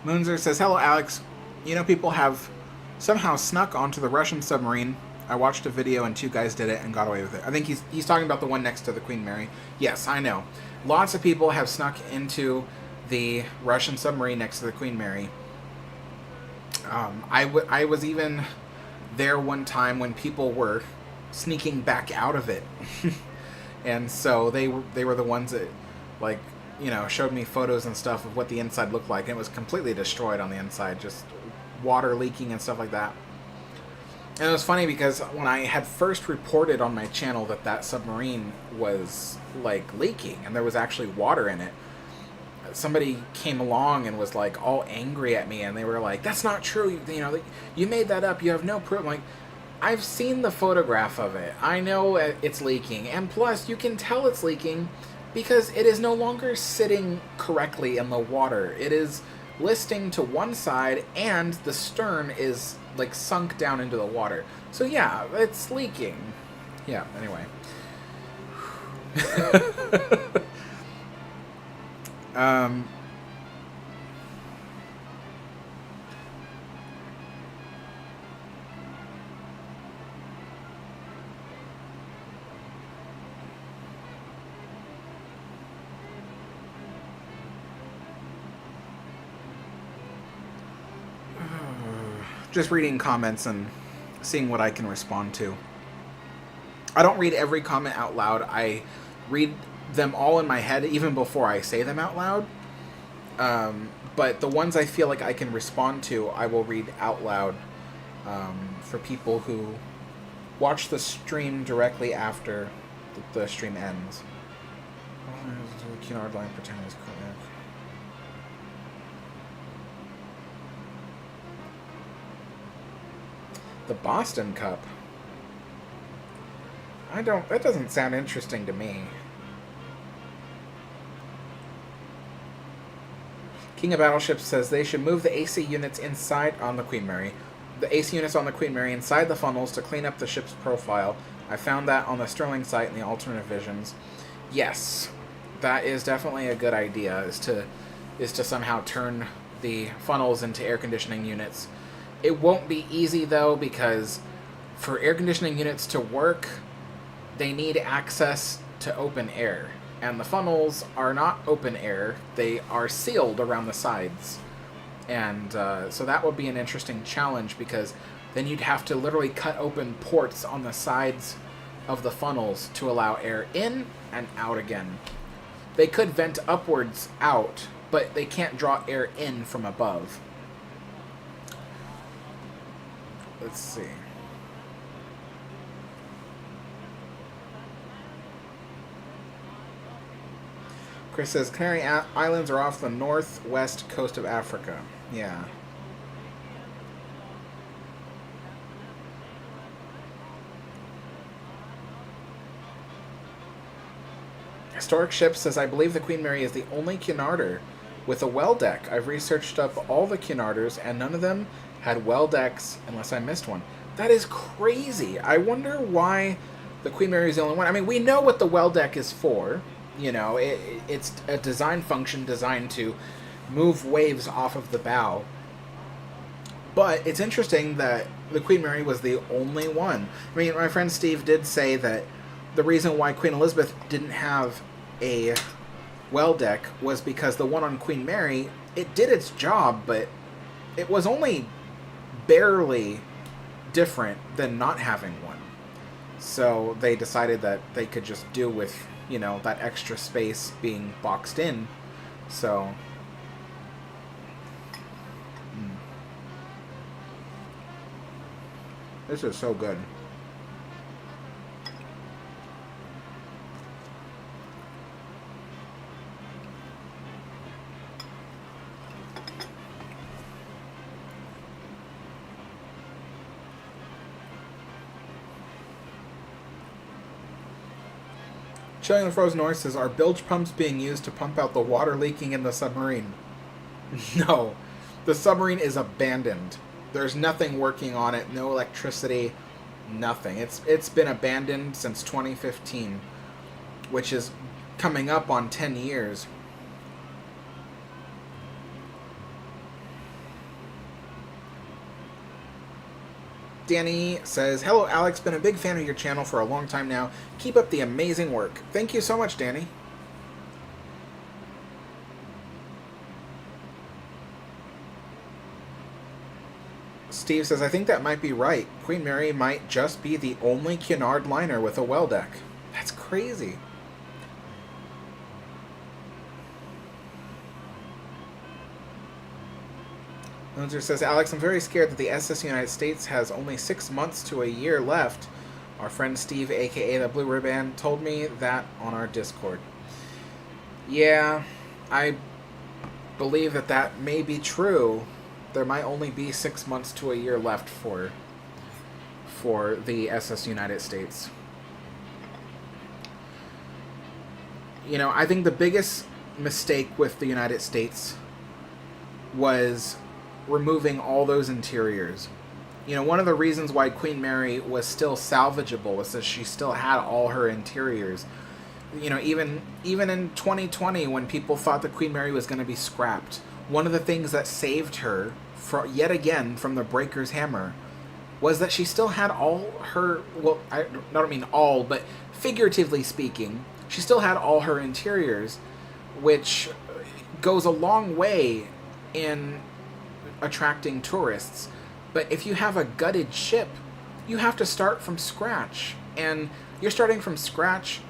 Moonzer says, hello, Alex. You know, people have somehow snuck onto the Russian submarine. I watched a video and 2 guys did it and got away with it. I think he's talking about the one next to the Queen Mary. Yes, I know. Lots of people have snuck into the Russian submarine next to the Queen Mary. I was even there one time when people were sneaking back out of it. And so they were the ones that, like, you know, showed me photos and stuff of what the inside looked like. And it was completely destroyed on the inside, just water leaking and stuff like that. And it was funny because when I had first reported on my channel that submarine was, like, leaking and there was actually water in it, somebody came along and was, like, all angry at me, and they were like, that's not true, you know, you made that up, you have no proof. I'm like, I've seen the photograph of it, I know it's leaking, and plus, you can tell it's leaking because it is no longer sitting correctly in the water. It is listing to one side, and the stern is, like, sunk down into the water. So yeah, it's leaking. Yeah, anyway. um... Just reading comments and seeing what I can respond to. I don't read every comment out loud. I read them all in my head even before I say them out loud. But the ones I feel like I can respond to, I will read out loud for people who watch the stream directly after the stream ends. The Cunard line pretend is correct. The Boston Cup. That doesn't sound interesting to me. King of Battleships says they should move the AC units inside on the Queen Mary. The AC units on the Queen Mary inside the funnels to clean up the ship's profile. I found that on the Sterling site in the alternate visions. Yes, that is definitely a good idea, is to somehow turn the funnels into air conditioning units. It won't be easy, though, because for air conditioning units to work, they need access to open air. And the funnels are not open air. They are sealed around the sides. And so that would be an interesting challenge, because then you'd have to literally cut open ports on the sides of the funnels to allow air in and out again. They could vent upwards out, but they can't draw air in from above. Let's see. Chris says Canary Islands are off the northwest coast of Africa. Yeah. Historic Ship says, I believe the Queen Mary is the only Cunarder with a well deck. I've researched up all the Cunarders, and none of them had well decks unless I missed one. That is crazy. I wonder why the Queen Mary is the only one. I mean, we know what the well deck is for. You know, it's a design function designed to move waves off of the bow. But it's interesting that the Queen Mary was the only one. I mean, my friend Steve did say that the reason why Queen Elizabeth didn't have a well deck was because the one on Queen Mary, it did its job, but it was only barely different than not having one. So they decided that they could just do with, you know, that extra space being boxed in. So this is so good. Chilling the Frozen North says, are bilge pumps being used to pump out the water leaking in the submarine? No. The submarine is abandoned. There's nothing working on it. No electricity. Nothing. It's been abandoned since 2015, which is coming up on 10 years. Danny says, hello Alex, been a big fan of your channel for a long time now. Keep up the amazing work. Thank you so much, Danny. Steve says, I think that might be right. Queen Mary might just be the only Cunard liner with a well deck. That's crazy. Loser says, Alex, I'm very scared that the SS United States has only 6 months to a year left. Our friend Steve, a.k.a. the Blue Ribbon, told me that on our Discord. Yeah, I believe that may be true. There might only be 6 months to a year left for the SS United States. You know, I think the biggest mistake with the United States was removing all those interiors. You know, one of the reasons why Queen Mary was still salvageable was that she still had all her interiors. You know, even in 2020, when people thought that Queen Mary was going to be scrapped, one of the things that saved her, yet again, from the breaker's hammer, was that she still had all her, well, I don't mean all, but figuratively speaking, she still had all her interiors, which goes a long way in attracting tourists. But if you have a gutted ship, you have to start from scratch. And you're starting from scratch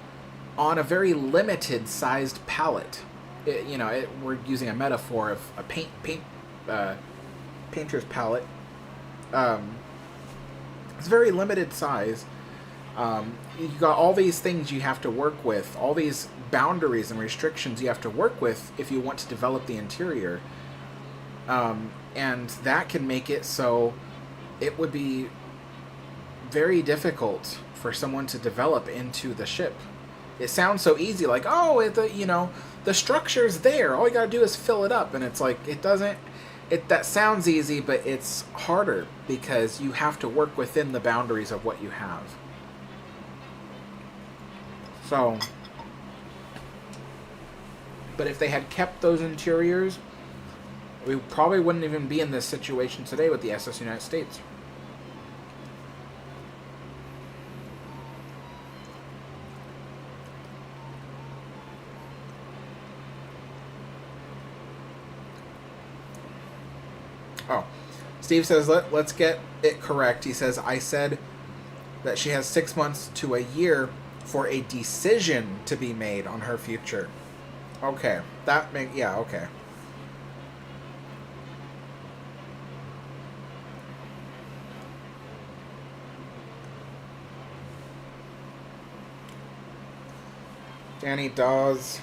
on a very limited sized palette. We're using a metaphor of a painter's palette. It's very limited size. You got all these things you have to work with, all these boundaries and restrictions you have to work with if you want to develop the interior. And that can make it so it would be very difficult for someone to develop into the ship. It sounds so easy, like, oh, the structure's there. All you gotta do is fill it up. And it's like, it doesn't... That sounds easy, but it's harder because you have to work within the boundaries of what you have. So... But if they had kept those interiors, we probably wouldn't even be in this situation today with the SS United States. Oh, Steve says, let's get it correct. He says, I said that she has 6 months to a year for a decision to be made on her future. Okay, okay. Danny Dawes,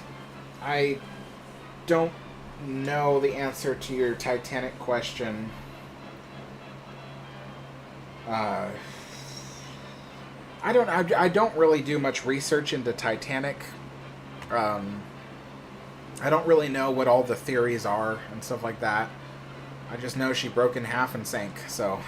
I don't know the answer to your Titanic question. I don't really do much research into Titanic. I don't really know what all the theories are and stuff like that. I just know she broke in half and sank, so...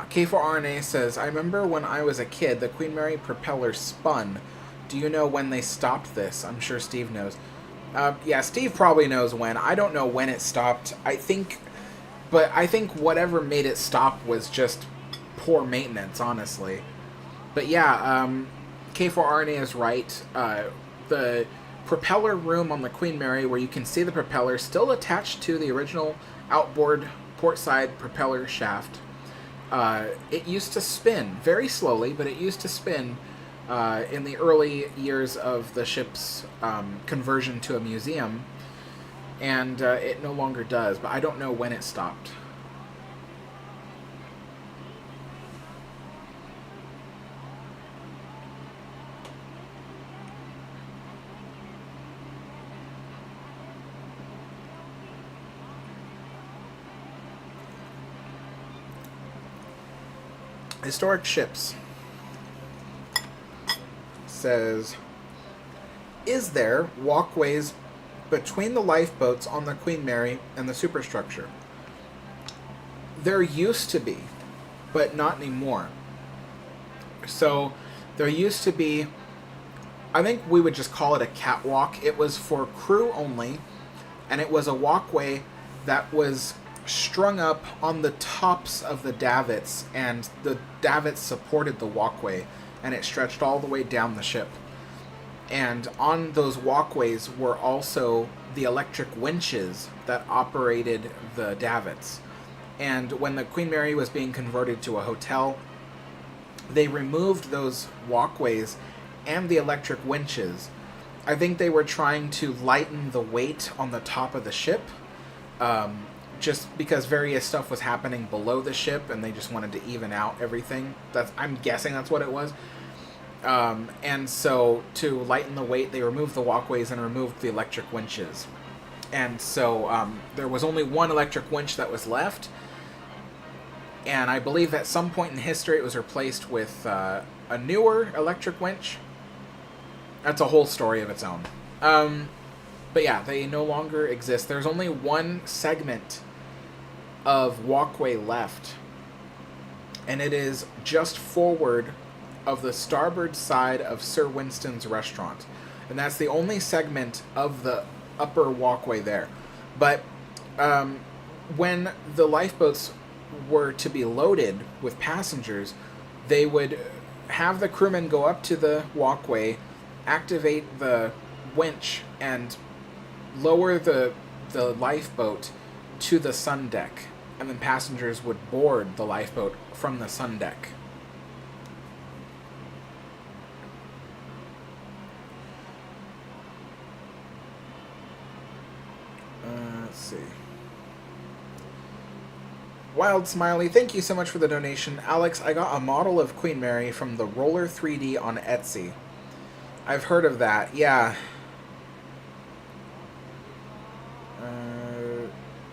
K4RNA says, I remember when I was a kid, the Queen Mary propeller spun. Do you know when they stopped this? I'm sure Steve knows. Yeah, Steve probably knows when. I don't know when it stopped. I think whatever made it stop was just poor maintenance, honestly. But yeah, K4RNA is right. The propeller room on the Queen Mary, where you can see the propeller still attached to the original outboard portside propeller shaft. It used to spin very slowly, but it used to spin in the early years of the ship's conversion to a museum, and it no longer does, but I don't know when it stopped. Historic Ships says, is there walkways between the lifeboats on the Queen Mary and the superstructure? There used to be, but not anymore. So there used to be, I think we would just call it a catwalk. It was for crew only, and it was a walkway that was strung up on the tops of the davits, and the davits supported the walkway, and it stretched all the way down the ship. And on those walkways were also the electric winches that operated the davits. And when the Queen Mary was being converted to a hotel, they removed those walkways and the electric winches. I think they were trying to lighten the weight on the top of the ship, just because various stuff was happening below the ship, and they just wanted to even out everything. I'm guessing that's what it was. And so to lighten the weight, they removed the walkways and removed the electric winches. And so there was only one electric winch that was left. And I believe at some point in history it was replaced with a newer electric winch. That's a whole story of its own. But yeah, they no longer exist. There's only one segment of walkway left. And it is just forward of the starboard side of Sir Winston's restaurant. And that's the only segment of the upper walkway there. But when the lifeboats were to be loaded with passengers, they would have the crewmen go up to the walkway, activate the winch, and lower the lifeboat to the sun deck. And then passengers would board the lifeboat from the sun deck. Let's see. Wild Smiley, thank you so much for the donation. Alex, I got a model of Queen Mary from the Roller 3D on Etsy. I've heard of that, yeah.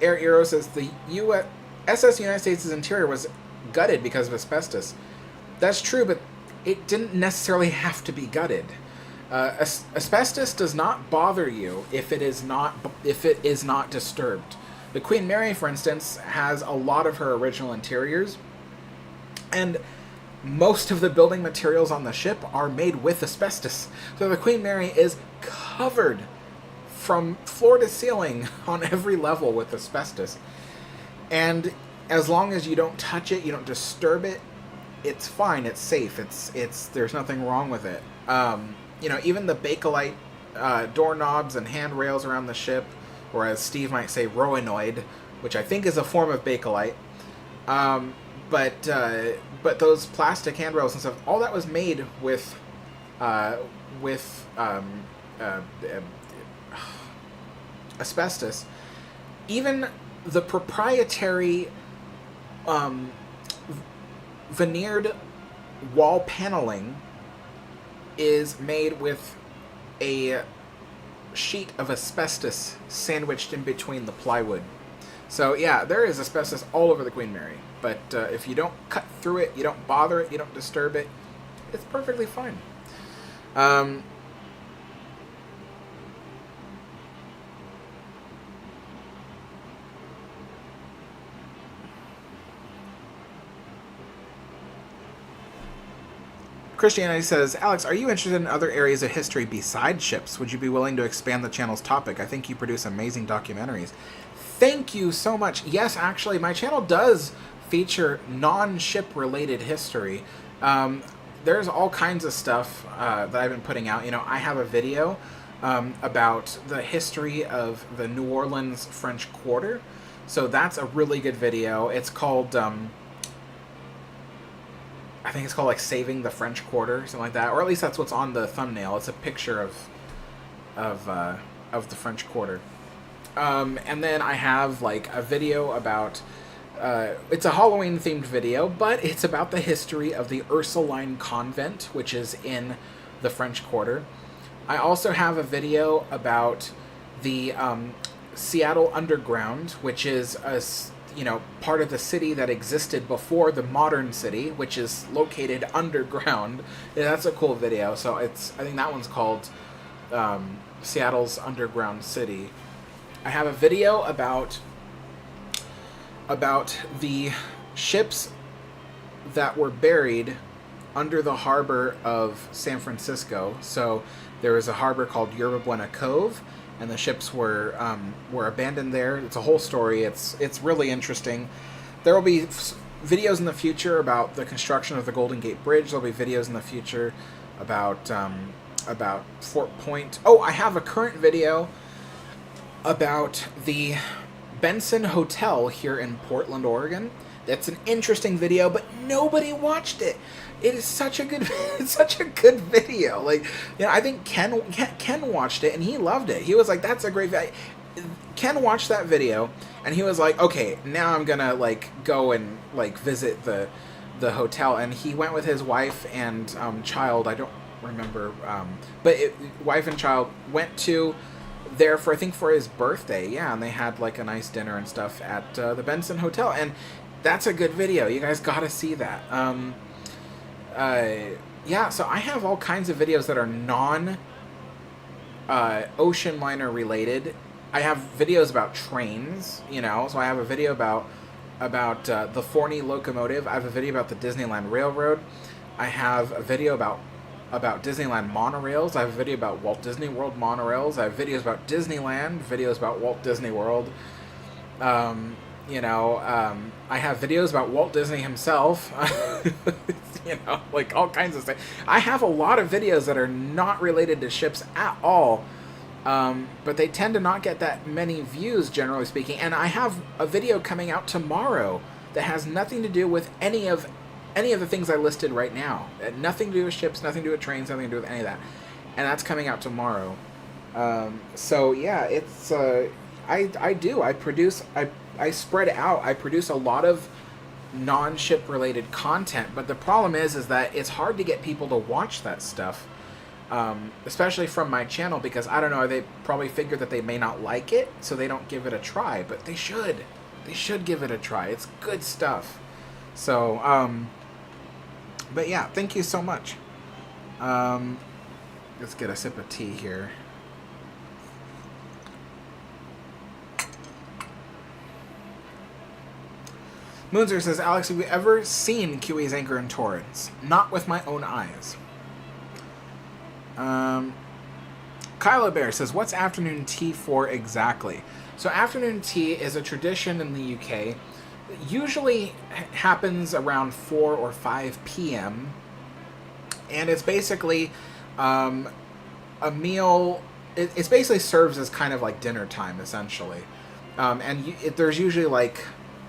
Air Eero says the SS United States' interior was gutted because of asbestos. That's true, but it didn't necessarily have to be gutted. Asbestos does not bother you if it is not disturbed. The Queen Mary, for instance, has a lot of her original interiors, and most of the building materials on the ship are made with asbestos. So the Queen Mary is covered from floor to ceiling on every level with asbestos. And as long as you don't touch it, you don't disturb it, it's fine, it's safe, it's there's nothing wrong with it. Even the Bakelite doorknobs and handrails around the ship, or as Steve might say, Roanoid, which I think is a form of Bakelite. But those plastic handrails and stuff, all that was made with asbestos. Even the proprietary veneered wall paneling is made with a sheet of asbestos sandwiched in between the plywood. So yeah, there is asbestos all over the Queen Mary, but if you don't cut through it, you don't bother it, you don't disturb it, it's perfectly fine. Christianity says, Alex, are you interested in other areas of history besides ships? Would you be willing to expand the channel's topic? I think you produce amazing documentaries. Thank you so much. Yes, actually, my channel does feature non-ship related history. There's all kinds of stuff that I've been putting out. I have a video about the history of the New Orleans French Quarter. So that's a really good video. It's called... I think it's called Saving the French Quarter, something like that, or at least that's what's on the thumbnail. It's a picture of the French Quarter, and then I have a video about it's a Halloween themed video, but it's about the history of the Ursuline Convent, which is in the French Quarter. I also have a video about the Seattle Underground, which is part of the city that existed before the modern city, which is located underground. Yeah, that's a cool video. So I think that one's called Seattle's Underground City. I have a video about the ships that were buried under the harbor of San Francisco. So there was a harbor called Yerba Buena Cove, and the ships were abandoned there. It's a whole story. It's really interesting. There will be videos in the future about the construction of the Golden Gate Bridge. There'll be videos in the future about Fort Point. Oh, I have a current video about the Benson Hotel here in Portland, Oregon. That's an interesting video, but nobody watched it. It is such a good, it's such a good video. I think Ken watched it and he loved it. He was like, "That's a great video." Ken watched that video and he was like, "Okay, now I'm gonna go and visit the hotel." And he went with his wife and child. remember. But wife and child went to there for, I think, for his birthday. Yeah, and they had like a nice dinner and stuff at the Benson Hotel, and that's a good video. You guys got to see that. Yeah, so I have all kinds of videos that are non ocean liner related. I have videos about trains, you know. So I have a video about the Forney locomotive. I have a video about the Disneyland Railroad. I have a video about Disneyland monorails. I have a video about Walt Disney World monorails. I have videos about Disneyland, videos about Walt Disney World. You know, I have videos about Walt Disney himself. You know, like all kinds of stuff. I have a lot of videos that are not related to ships at all. But they tend to not get that many views, generally speaking. And I have a video coming out tomorrow that has nothing to do with any of the things I listed right now. Nothing to do with ships, nothing to do with trains, nothing to do with any of that. And that's coming out tomorrow. So yeah, it's I spread out. I produce a lot of non-ship related content, but the problem is that it's hard to get people to watch that stuff. Especially from my channel, because I don't know, they probably figure that they may not like it, so they don't give it a try, but they should give it a try. It's good stuff. So but yeah, thank you so much. Let's get a sip of tea here. Moonzer says, Alex, have you ever seen Kiwi's anchor in Torrance? Not with my own eyes. Kylo Bear says, what's afternoon tea for exactly? So afternoon tea is a tradition in the UK. It usually happens around 4 or 5 p.m. And it's basically a meal. It basically serves as kind of like dinner time, essentially. And there's usually like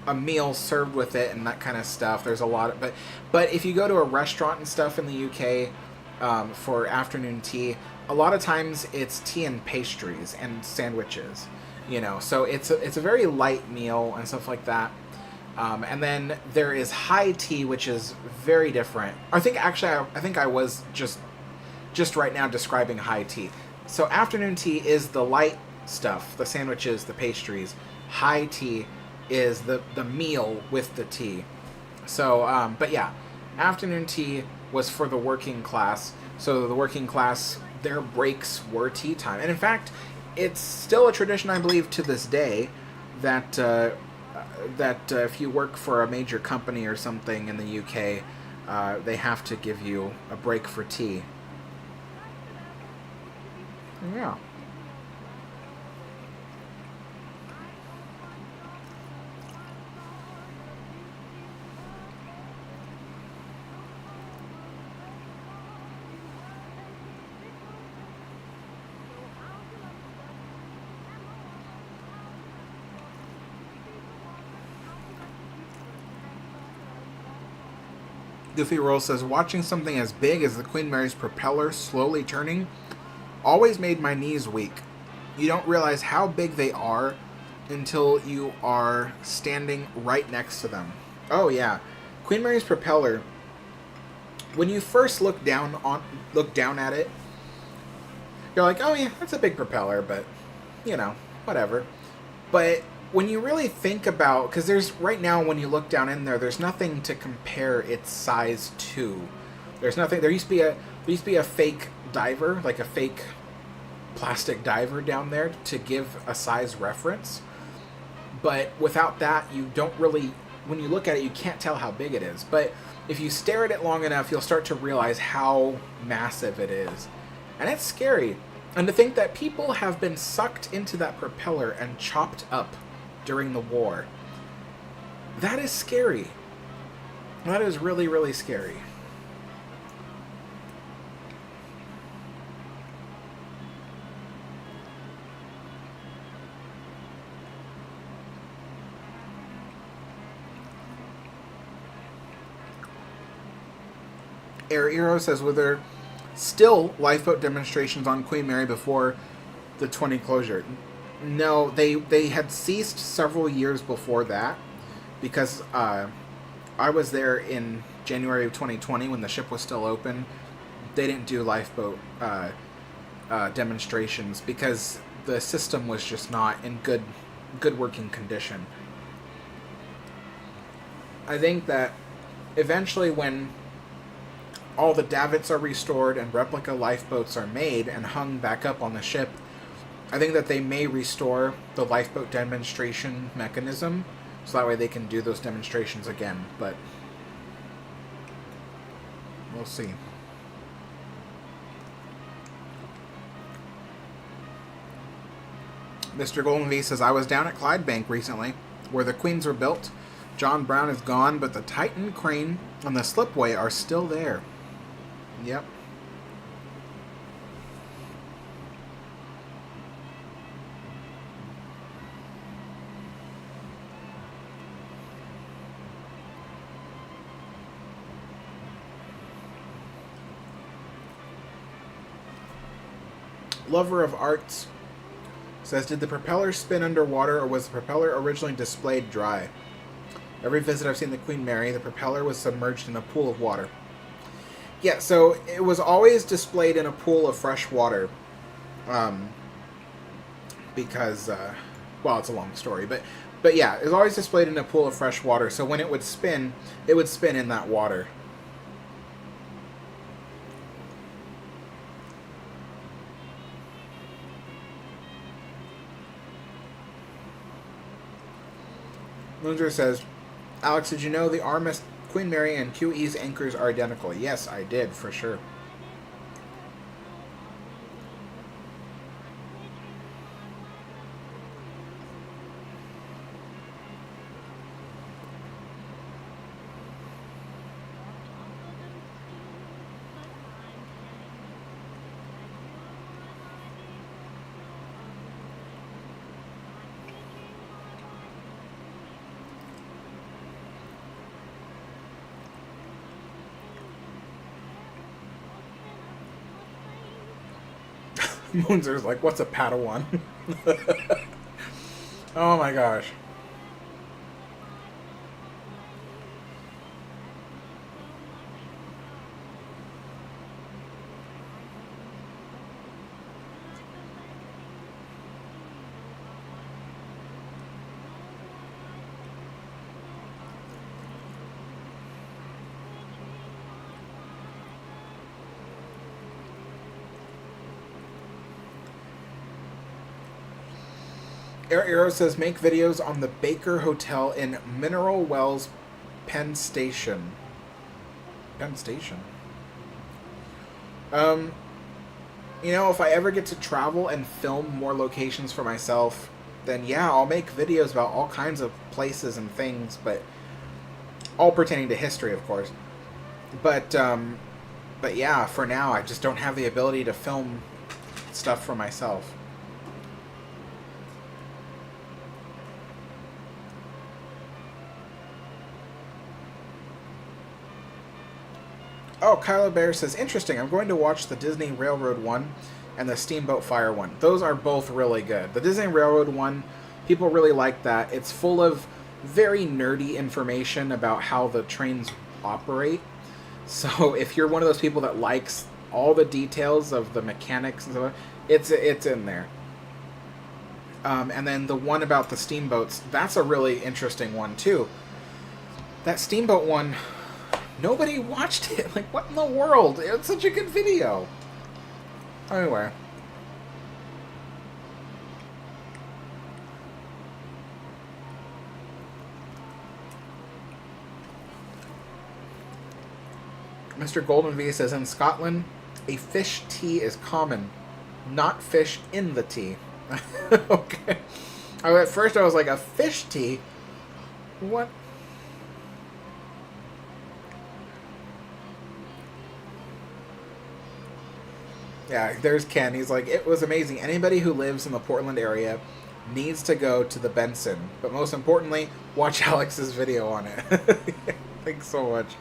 a meal served with it and that kind of stuff. There's a lot of, but if you go to a restaurant and stuff in the UK for afternoon tea, a lot of times it's tea and pastries and sandwiches, you know. So it's a very light meal and stuff like that. And then there is high tea, which is very different. I think I was just right now describing high tea. So afternoon tea is the light stuff, the sandwiches, the pastries. High tea is the meal with the tea. So, but yeah, afternoon tea was for the working class. So the working class, their breaks were tea time. And in fact, it's still a tradition, I believe, to this day, that if you work for a major company or something in the UK, they have to give you a break for tea. Yeah. Goofy Roll says, watching something as big as the Queen Mary's propeller slowly turning always made my knees weak. You don't realize how big they are until you are standing right next to them. Oh yeah, Queen Mary's propeller, when you first look down at it, you're like, oh yeah, that's a big propeller, but you know, whatever. But when you really think about, because there's right now when you look down in there, there's nothing to compare its size to. There's nothing. There used to be a fake diver, like a fake plastic diver down there to give a size reference. But without that, you don't really, when you look at it, you can't tell how big it is. But if you stare at it long enough, you'll start to realize how massive it is. And it's scary. And to think that people have been sucked into that propeller and chopped up during the war. That is scary. That is really, really scary. Air Hero says, were there still lifeboat demonstrations on Queen Mary before the 20 closure? No, they had ceased several years before that, because I was there in January of 2020 when the ship was still open, they didn't do lifeboat demonstrations because the system was just not in good working condition. I think that eventually when all the davits are restored and replica lifeboats are made and hung back up on the ship, I think that they may restore the lifeboat demonstration mechanism, so that way they can do those demonstrations again, but we'll see. Mr. Golden V says, I was down at Clydebank recently, where the queens were built. John Brown is gone, but the Titan crane and the slipway are still there. Yep. Lover of Arts says, did the propeller spin underwater or was the propeller originally displayed dry? Every visit I've seen the Queen Mary, the propeller was submerged in a pool of water. Yeah, so it was always displayed in a pool of fresh water. Because, well, it's a long story, but yeah, it was always displayed in a pool of fresh water, so when it would spin in that water. Moonzer says, Alex, did you know the RMS Queen Mary and QE's anchors are identical? Yes, I did, for sure. Moonzer's like, what's a Padawan? Oh my gosh. Air Arrow says, make videos on the Baker Hotel in Mineral Wells, Penn Station. Penn Station? You know, if I ever get to travel and film more locations for myself, then yeah, I'll make videos about all kinds of places and things, but all pertaining to history, of course. But yeah, for now, I just don't have the ability to film stuff for myself. Oh, Kyla Bear says, interesting, I'm going to watch the Disney Railroad one and the Steamboat Fire one. Those are both really good. The Disney Railroad one, people really like that. It's full of very nerdy information about how the trains operate. So if you're one of those people that likes all the details of the mechanics and stuff, it's in there. And then the one about the steamboats, that's a really interesting one too. That steamboat one, nobody watched it. Like, what in the world? It's such a good video. Anyway. Mr. Golden V says, in Scotland, a fish tea is common, not fish in the tea. Okay. At first I was like, a fish tea? What? Yeah, there's Ken. He's like, it was amazing. Anybody who lives in the Portland area needs to go to the Benson. But most importantly, watch Alex's video on it. Thanks so much.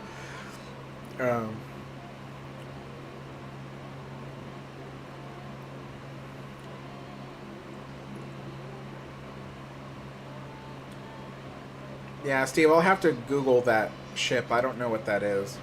Yeah, Steve, I'll have to Google that ship. I don't know what that is.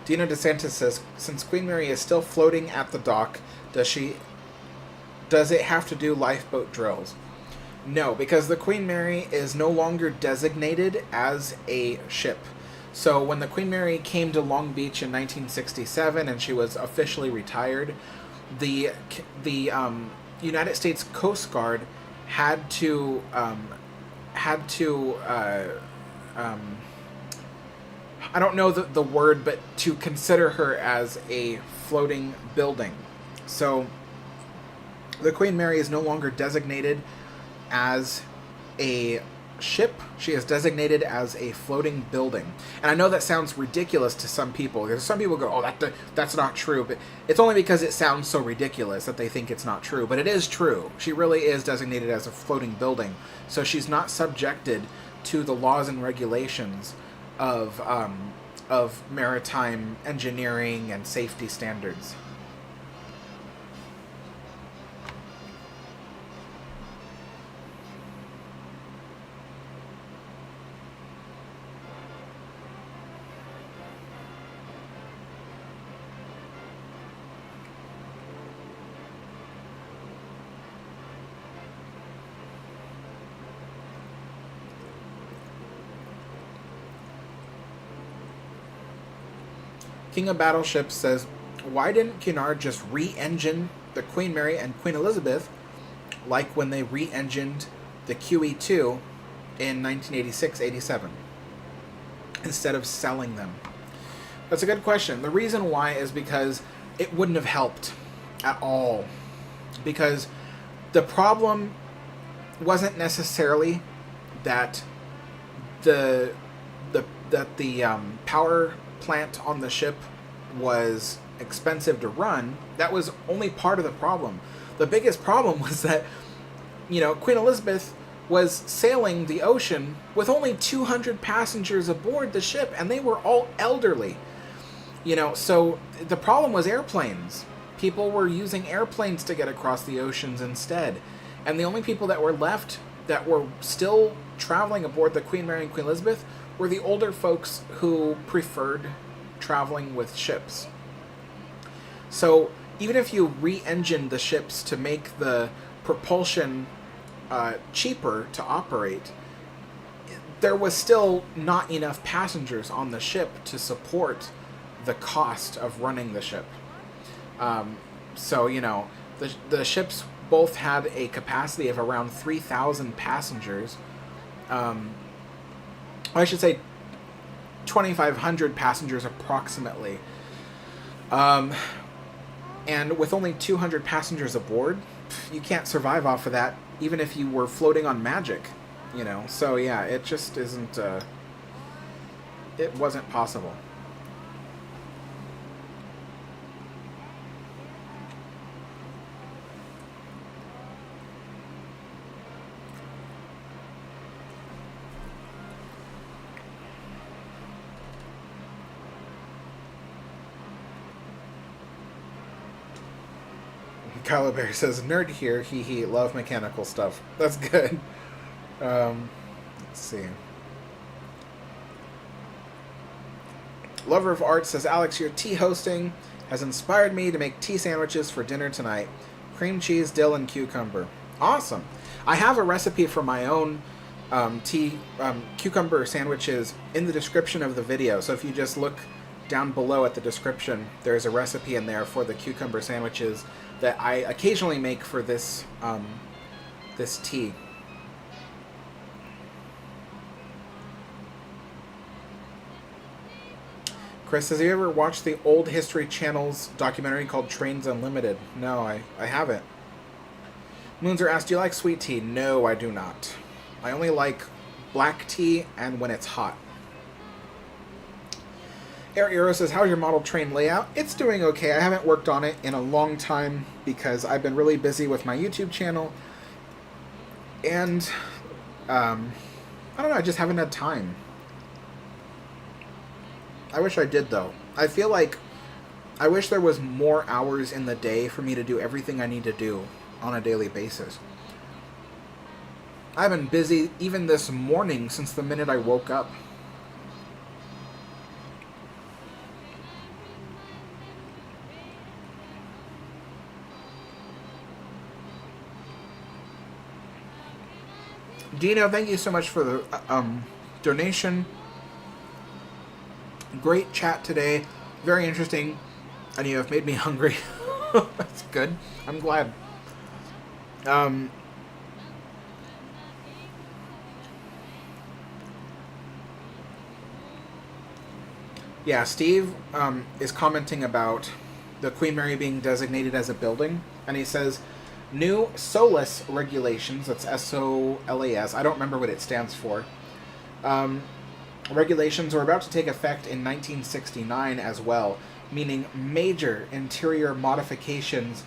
Dino DeSantis says, since Queen Mary is still floating at the dock, does it have to do lifeboat drills? No, because the Queen Mary is no longer designated as a ship. So when the Queen Mary came to Long Beach in 1967 and she was officially retired, the United States Coast Guard had to I don't know the word, but to consider her as a floating building. So the Queen Mary is no longer designated as a ship. She is designated as a floating building. And I know that sounds ridiculous to some people. Because some people go, oh, that's not true. But it's only because it sounds so ridiculous that they think it's not true. But it is true. She really is designated as a floating building. So she's not subjected to the laws and regulations of maritime engineering and safety standards. King of Battleships says, why didn't Cunard just re-engine the Queen Mary and Queen Elizabeth like when they re-engined the QE2 in 1986-87 instead of selling them? That's a good question. The reason why is because it wouldn't have helped at all. Because the problem wasn't necessarily that the power plant on the ship was expensive to run. That was only part of the problem. The biggest problem was that, Queen Elizabeth was sailing the ocean with only 200 passengers aboard the ship, and they were all elderly. So the problem was airplanes. People were using airplanes to get across the oceans instead. And the only people that were left that were still traveling aboard the Queen Mary and Queen Elizabeth were the older folks who preferred traveling with ships. So even if you re-engined the ships to make the propulsion cheaper to operate, there was still not enough passengers on the ship to support the cost of running the ship. The ships both had a capacity of around 3,000 passengers. I should say 2,500 passengers approximately. And with only 200 passengers aboard, you can't survive off of that, even if you were floating on magic, So yeah, it just isn't, it wasn't possible. Kylo Bear says, nerd here, hee, love mechanical stuff. That's good. Let's see. Lover of Art says, Alex, your tea hosting has inspired me to make tea sandwiches for dinner tonight. Cream cheese, dill, and cucumber. Awesome. I have a recipe for my own cucumber sandwiches in the description of the video. So if you just look down below at the description, there's a recipe in there for the cucumber sandwiches that I occasionally make for this this tea. Chris says, have you ever watched the old History Channel's documentary called Trains Unlimited? No, I haven't. Moonzer asked, do you like sweet tea? No, I do not. I only like black tea and when it's hot. Eric Euro says, how's your model train layout? It's doing okay. I haven't worked on it in a long time because I've been really busy with my YouTube channel. And, I don't know, I just haven't had time. I wish I did, though. I feel like I wish there was more hours in the day for me to do everything I need to do on a daily basis. I've been busy even this morning since the minute I woke up. Dino, thank you so much for the donation. Great chat today. Very interesting. And you have made me hungry. That's good. I'm glad. Yeah, Steve is commenting about the Queen Mary being designated as a building. And he says, new SOLAS regulations, that's S-O-L-A-S, I don't remember what it stands for, regulations are about to take effect in 1969 as well, meaning major interior modifications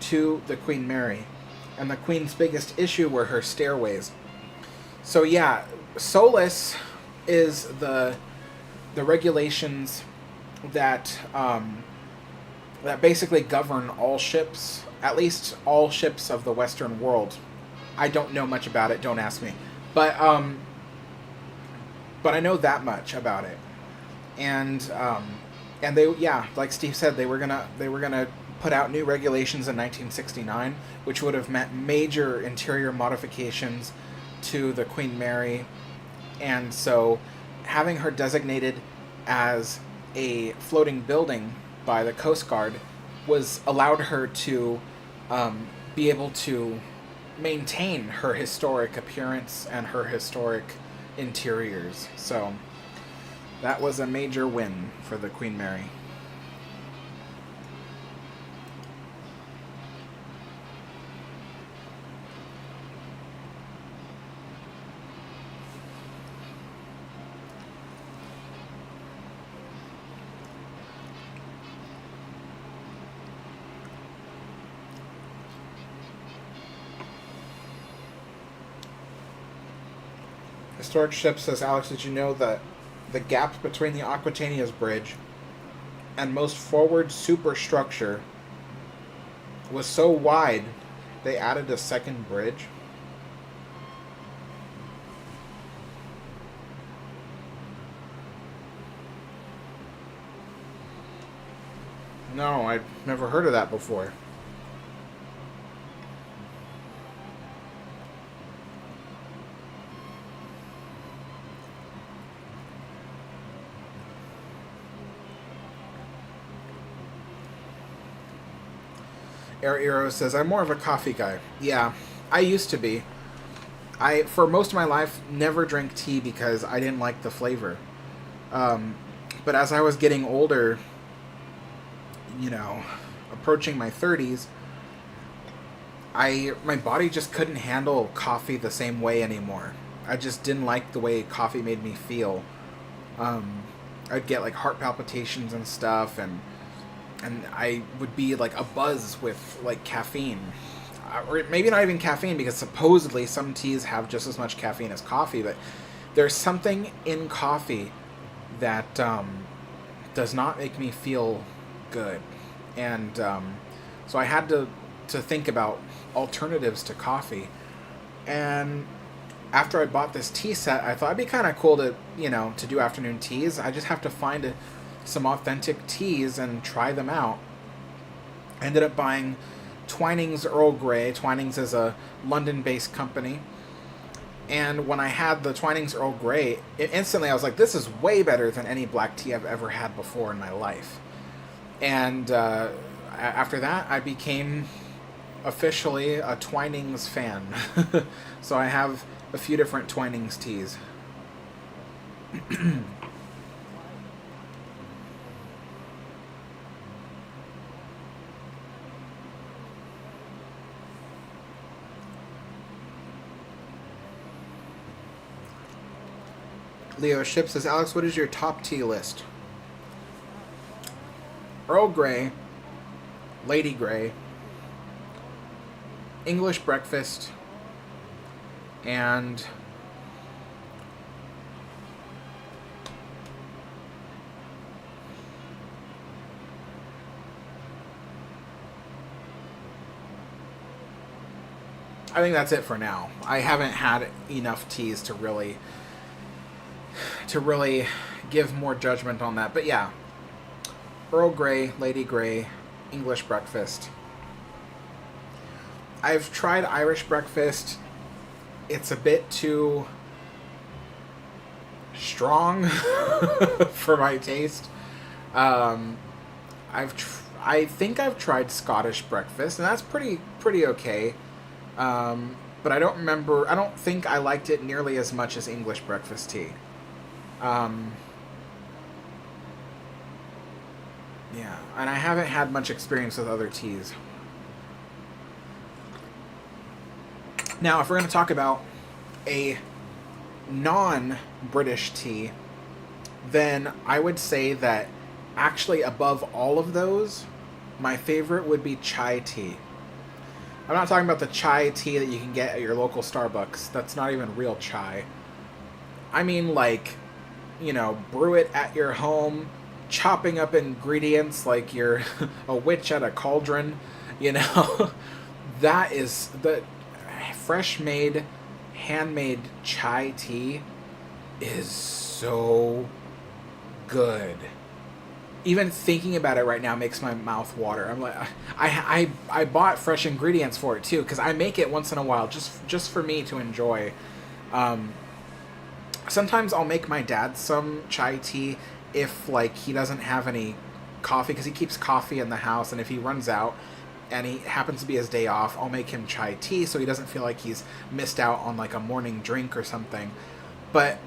to the Queen Mary. And the Queen's biggest issue were her stairways. So yeah, SOLAS is the regulations that that basically govern all ships, at least all ships of the Western world. I don't know much about it, don't ask me. But I know that much about it. And they, yeah, like Steve said, they were gonna put out new regulations in 1969, which would have meant major interior modifications to the Queen Mary. And so having her designated as a floating building by the Coast Guard was allowed her to be able to maintain her historic appearance and her historic interiors. So that was a major win for the Queen Mary. Historic Ship says, Alex, did you know that the gap between the Aquitania's bridge and most forward superstructure was so wide they added a second bridge? No, I've never heard of that before. Air Eero says, I'm more of a coffee guy. Yeah, I used to be. I, for most of my life, never drank tea because I didn't like the flavor. But as I was getting older, you know, approaching my 30s, my body just couldn't handle coffee the same way anymore. I just didn't like the way coffee made me feel. I'd get like heart palpitations and stuff, and I would be like a buzz with like caffeine, or maybe not even caffeine, because supposedly some teas have just as much caffeine as coffee, but there's something in coffee that does not make me feel good. And so I had to think about alternatives to coffee. And after I bought this tea set, I thought it'd be kind of cool to, you know, to do afternoon teas. I just have to find some authentic teas and try them out. I ended up buying Twinings Earl Grey. Twinings is a London-based company. And when I had the Twinings Earl Grey, instantly I was like, this is way better than any black tea I've ever had before in my life. And after that, I became officially a Twinings fan. So I have a few different Twinings teas. Leo Ship says, Alex, what is your top tea list? Earl Grey, Lady Grey, English Breakfast, and I think that's it for now. I haven't had enough teas to really give more judgment on that. But yeah, Earl Grey, Lady Grey, English Breakfast. I've tried Irish Breakfast. it's a bit too strong for my taste. I think I've tried Scottish breakfast, and that's pretty okay. But I don't think I liked it nearly as much as English breakfast tea. Yeah, and I haven't had much experience with other teas. Now, if we're going to talk about a non-British tea, then I would say that actually above all of those, my favorite would be chai tea. I'm not talking about the chai tea that you can get at your local Starbucks. That's not even real chai. I mean, like, you know, brew it at your home, chopping up ingredients like you're a witch at a cauldron, you know. That is the fresh made, handmade chai tea is so good. Even thinking about it right now makes my mouth water. I'm like, I bought fresh ingredients for it too, because I make it once in a while just for me to enjoy. Sometimes I'll make my dad some chai tea if like he doesn't have any coffee, because he keeps coffee in the house, and if he runs out and he happens to be his day off, I'll make him chai tea so he doesn't feel like he's missed out on like a morning drink or something. But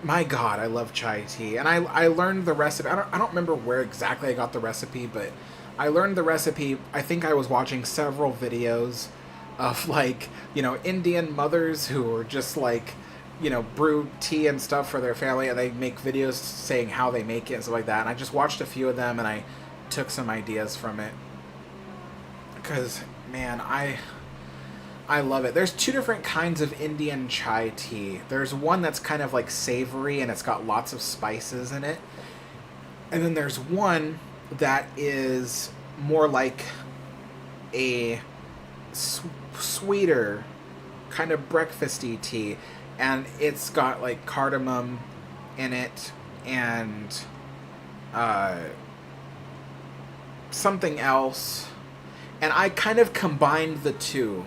my God, I love chai tea. And I learned the recipe. I don't remember where exactly I got the recipe, but I learned the recipe. I think I was watching several videos of like, you know, Indian mothers who were just like, you know, brew tea and stuff for their family, and they make videos saying how they make it and stuff like that. And I just watched a few of them and I took some ideas from it. Because, man, I love it. There's two different kinds of Indian chai tea. There's one that's kind of like savory and it's got lots of spices in it. And then there's one that is more like a sweeter kind of breakfasty tea. And it's got like cardamom in it and something else. And I kind of combined the two,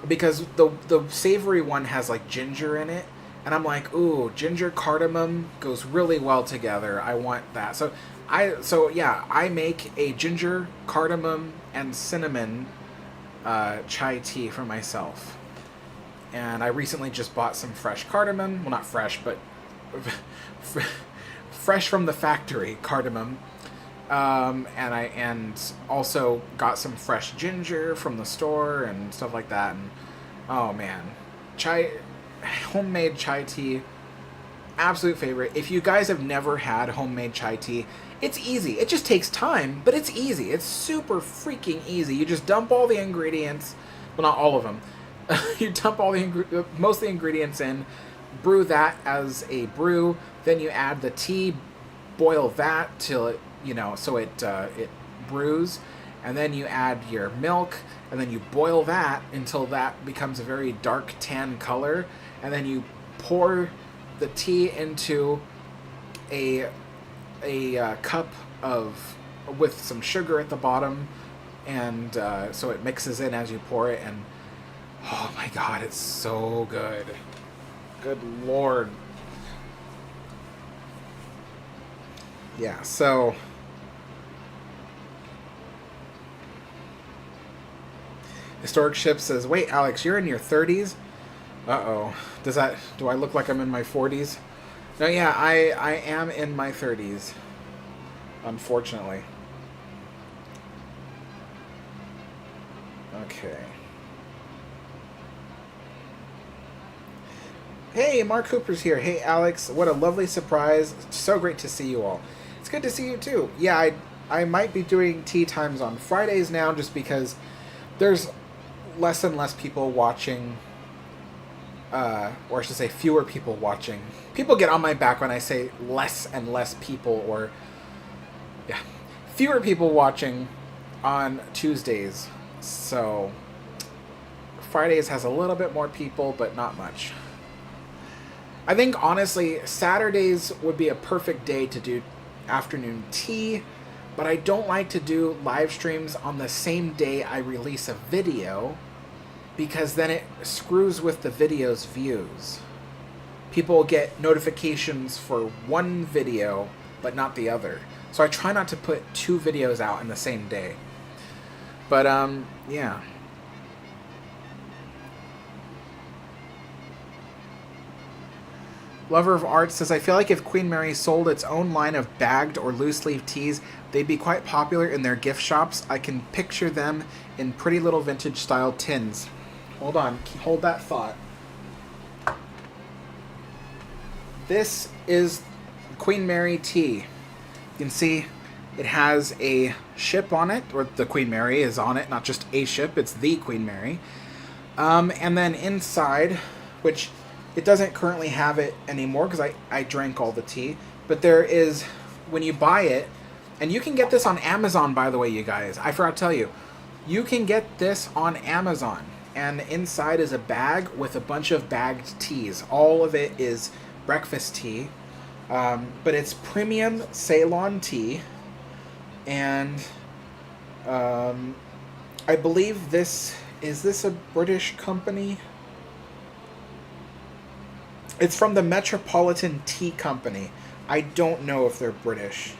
because the savory one has like ginger in it, and I'm like, ooh, ginger cardamom goes really well together. I want that. So I make a ginger, cardamom, and cinnamon chai tea for myself. And I recently just bought some fresh cardamom. Well, not fresh, but fresh from the factory cardamom. And also got some fresh ginger from the store and stuff like that. And oh man, homemade chai tea, absolute favorite. If you guys have never had homemade chai tea, it's easy. It just takes time, but it's easy. It's super freaking easy. You just dump all the ingredients, well, not all of them. You dump all most of the ingredients in, brew that as a brew, then you add the tea, boil that till it, you know, so it brews, and then you add your milk, and then you boil that until that becomes a very dark tan color, and then you pour the tea into a cup with some sugar at the bottom, and so it mixes in as you pour it, and oh my God, it's so good. Good Lord. Yeah, so Historic Ship says, wait, Alex, you're in your 30s? Uh-oh. Do I look like I'm in my 40s? No, yeah, I am in my 30s. Unfortunately. Okay. Hey, Mark Hooper's here. Hey, Alex, what a lovely surprise. So great to see you all. It's good to see you, too. Yeah, I might be doing tea times on Fridays now, just because there's less and less people watching, or I should say fewer people watching. People get on my back when I say less and less people, or, yeah, fewer people watching on Tuesdays. So, Fridays has a little bit more people, but not much. I think, honestly, Saturdays would be a perfect day to do afternoon tea, but I don't like to do live streams on the same day I release a video, because then it screws with the video's views. People get notifications for one video, but not the other. So I try not to put 2 videos out in the same day. But, yeah. Lover of Art says, I feel like if Queen Mary sold its own line of bagged or loose-leaf teas, they'd be quite popular in their gift shops. I can picture them in pretty little vintage-style tins. Hold on. Hold that thought. This is Queen Mary tea. You can see it has a ship on it, or the Queen Mary is on it, not just a ship, it's the Queen Mary. And then inside, which it doesn't currently have it anymore because I drank all the tea, but there is, when you buy it, and you can get this on Amazon, by the way, you guys. I forgot to tell you. You can get this on Amazon, and inside is a bag with a bunch of bagged teas. All of it is breakfast tea, but it's premium Ceylon tea, and I believe this a British company? It's from the Metropolitan Tea Company. I don't know if they're British.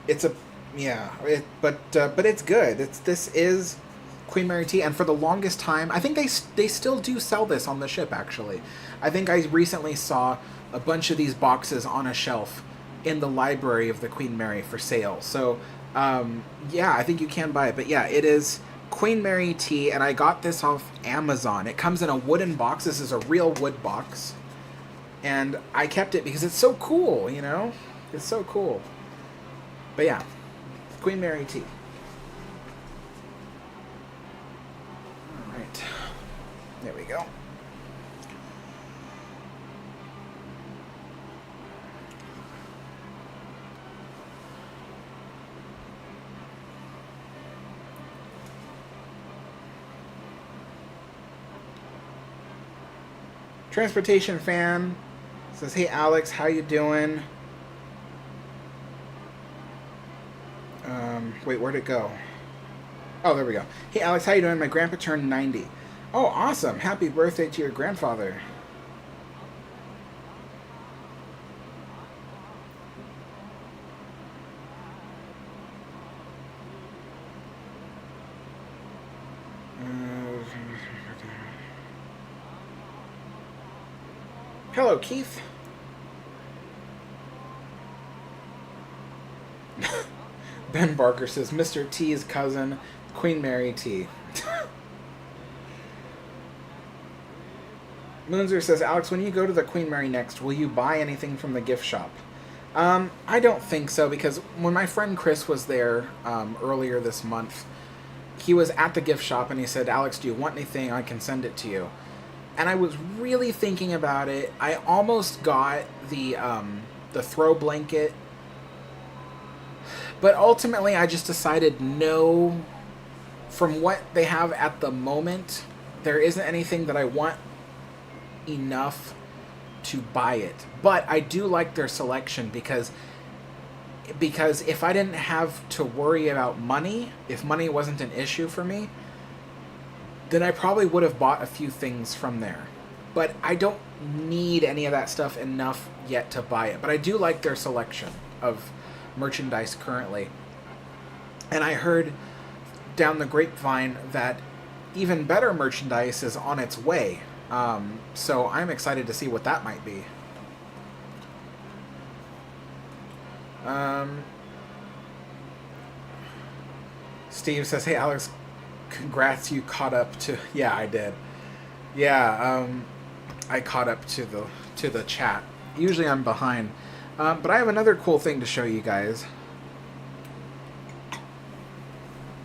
It's a, yeah, but it's good. This is Queen Mary tea, and for the longest time, I think they still do sell this on the ship. Actually, I think I recently saw a bunch of these boxes on a shelf in the library of the Queen Mary for sale. So, yeah, I think you can buy it. But yeah, it is Queen Mary tea, and I got this off Amazon. It comes in a wooden box. This is a real wood box, and I kept it because it's so cool. You know, it's so cool. But yeah, Queen Mary tea. All right, there we go. Transportation fan says, "Hey Alex, how you doing?" Wait, where'd it go? Oh, there we go. Hey Alex, how you doing? My grandpa turned 90. Oh, awesome! Happy birthday to your grandfather. Hello, Keith. Ben Barker says, Mr. T's cousin, Queen Mary T. Moonzer says, Alex, when you go to the Queen Mary next, will you buy anything from the gift shop? I don't think so, because when my friend Chris was there earlier this month, he was at the gift shop and he said, Alex, do you want anything? I can send it to you. And I was really thinking about it. I almost got the throw blanket, but ultimately I just decided no. From what they have at the moment, there isn't anything that I want enough to buy it. But I do like their selection because if I didn't have to worry about money, if money wasn't an issue for me, then I probably would have bought a few things from there. But I don't need any of that stuff enough yet to buy it. But I do like their selection of merchandise currently. And I heard down the grapevine that even better merchandise is on its way. So I'm excited to see what that might be. Steve says, hey Alex, congrats, you caught up to... Yeah, I did. Yeah, I caught up to the chat. Usually I'm behind. But I have another cool thing to show you guys.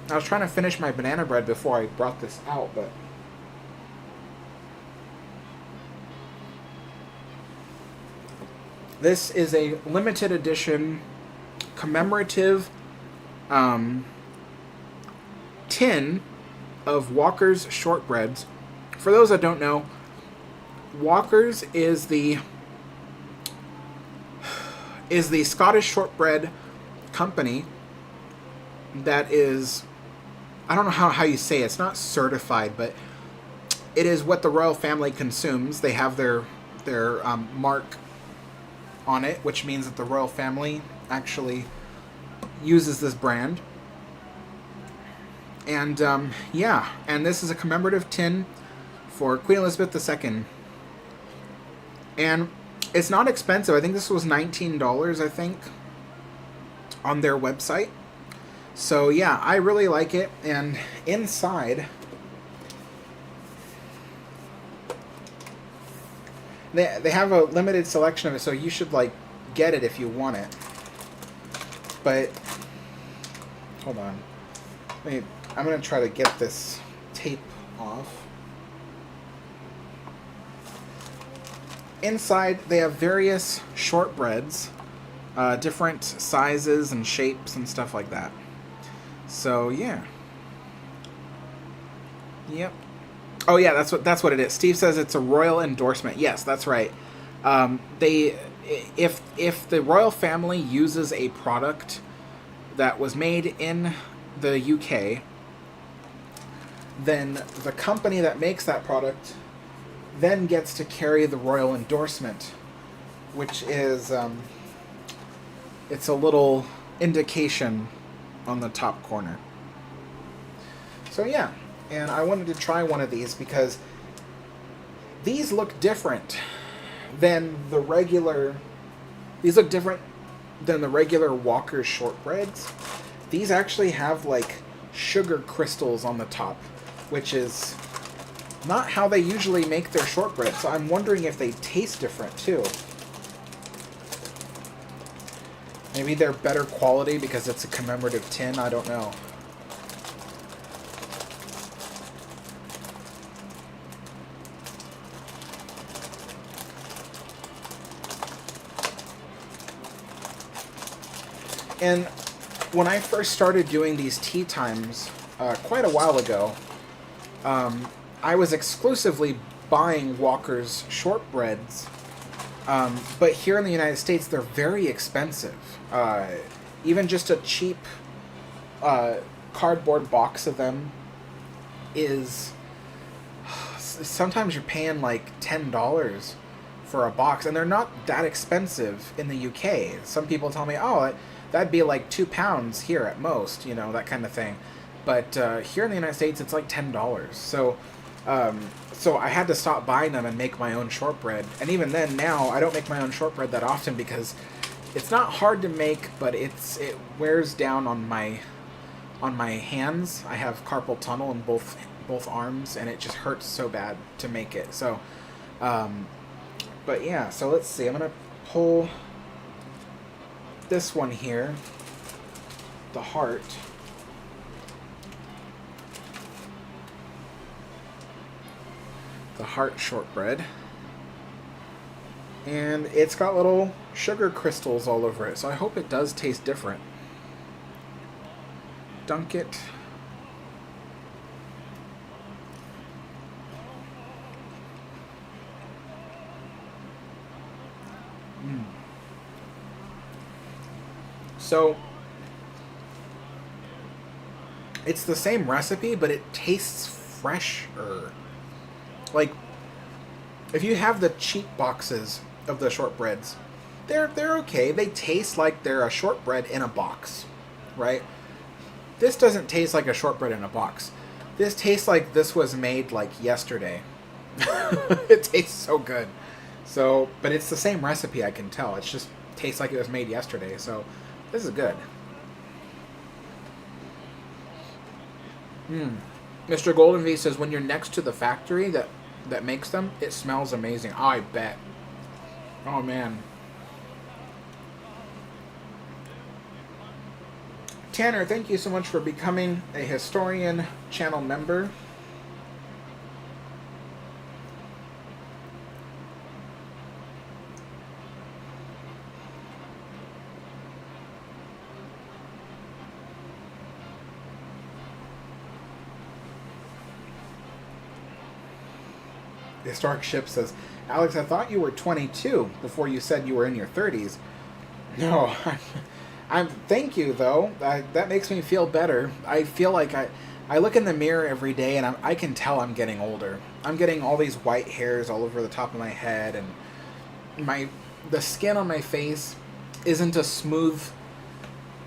I was trying to finish my banana bread before I brought this out, but... This is a limited edition commemorative tin of Walker's shortbreads. For those that don't know, Walker's is the Scottish shortbread company that is, I don't know how you say it. It's not certified, but it is what the royal family consumes. They have their mark on it, which means that the royal family actually uses this brand. And yeah, and this is a commemorative tin for Queen Elizabeth II. And it's not expensive. I think this was $19, I think, on their website. So yeah, I really like it. And inside, they have a limited selection of it, so you should like get it if you want it. But hold on, I'm gonna try to get this tape off. Inside, they have various shortbreads, different sizes and shapes and stuff like that. So yeah. Yep. Oh yeah, that's what it is. Steve says it's a royal endorsement. Yes, that's right. If the royal family uses a product that was made in the UK, then the company that makes that product then gets to carry the royal endorsement, which is it's a little indication on the top corner. So yeah, and I wanted to try one of these because these look different than the regular. These look different than the regular Walker's shortbreads. These actually have like sugar crystals on the top, which is not how they usually make their shortbread. So I'm wondering if they taste different too. Maybe they're better quality because it's a commemorative tin. I don't know. And when I first started doing these tea times quite a while ago, I was exclusively buying Walker's shortbreads, but here in the United States, they're very expensive. Even just a cheap cardboard box of them is... Sometimes you're paying like $10 for a box, and they're not that expensive in the UK. Some people tell me, oh, that'd be like £2 here at most, you know, that kind of thing. But here in the United States, it's like $10. So I had to stop buying them and make my own shortbread. And even then, now, I don't make my own shortbread that often because it's not hard to make, but it wears down on my hands. I have carpal tunnel in both arms, and it just hurts so bad to make it. So, but yeah, so let's see. I'm going to pull this one here, the heart. The heart shortbread. And it's got little sugar crystals all over it, so I hope it does taste different. Dunk it. So, it's the same recipe, but it tastes fresher. Like, if you have the cheap boxes of the shortbreads, they're okay. They taste like they're a shortbread in a box, right? This doesn't taste like a shortbread in a box. This tastes like this was made like yesterday. It tastes so good. So, but it's the same recipe, I can tell. It just tastes like it was made yesterday. So, this is good. Mr. Golden V says, when you're next to the factory that makes them, it smells amazing. Oh, I bet. Oh, man. Tanner, thank you so much for becoming a Historian channel member. The Historic Ship says, Alex, I thought you were 22 before you said you were in your 30s. No, Thank you though. That makes me feel better. I feel like I look in the mirror every day and I can tell I'm getting older. I'm getting all these white hairs all over the top of my head, and the skin on my face isn't a smooth,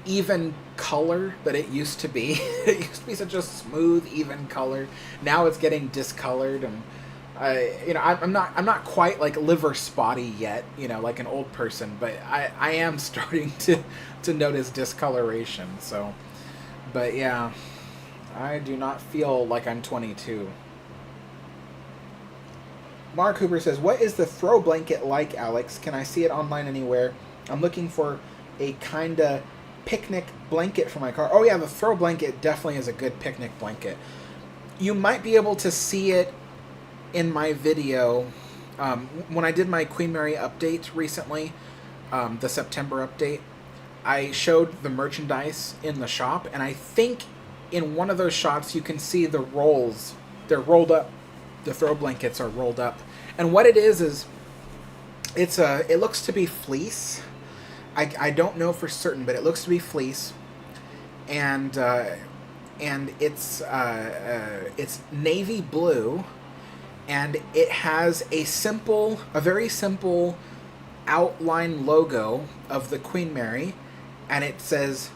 even color that it used to be. It used to be such a smooth, even color. Now it's getting discolored, and I'm not quite like liver spotty yet, like an old person, but I am starting to notice discoloration. So, but yeah, I do not feel like I'm 22. Mark Hooper says, "What is the throw blanket like, Alex? Can I see it online anywhere? I'm looking for a kinda picnic blanket for my car." Oh yeah, the throw blanket definitely is a good picnic blanket. You might be able to see it in my video when I did my Queen Mary update recently, the September update. I showed the merchandise in the shop, and I think in one of those shots you can see the rolls. They're rolled up. The throw blankets are rolled up, and what it is it looks to be fleece. I don't know for certain, but it looks to be fleece, and it's navy blue, and it has a very simple outline logo of the Queen Mary, and it says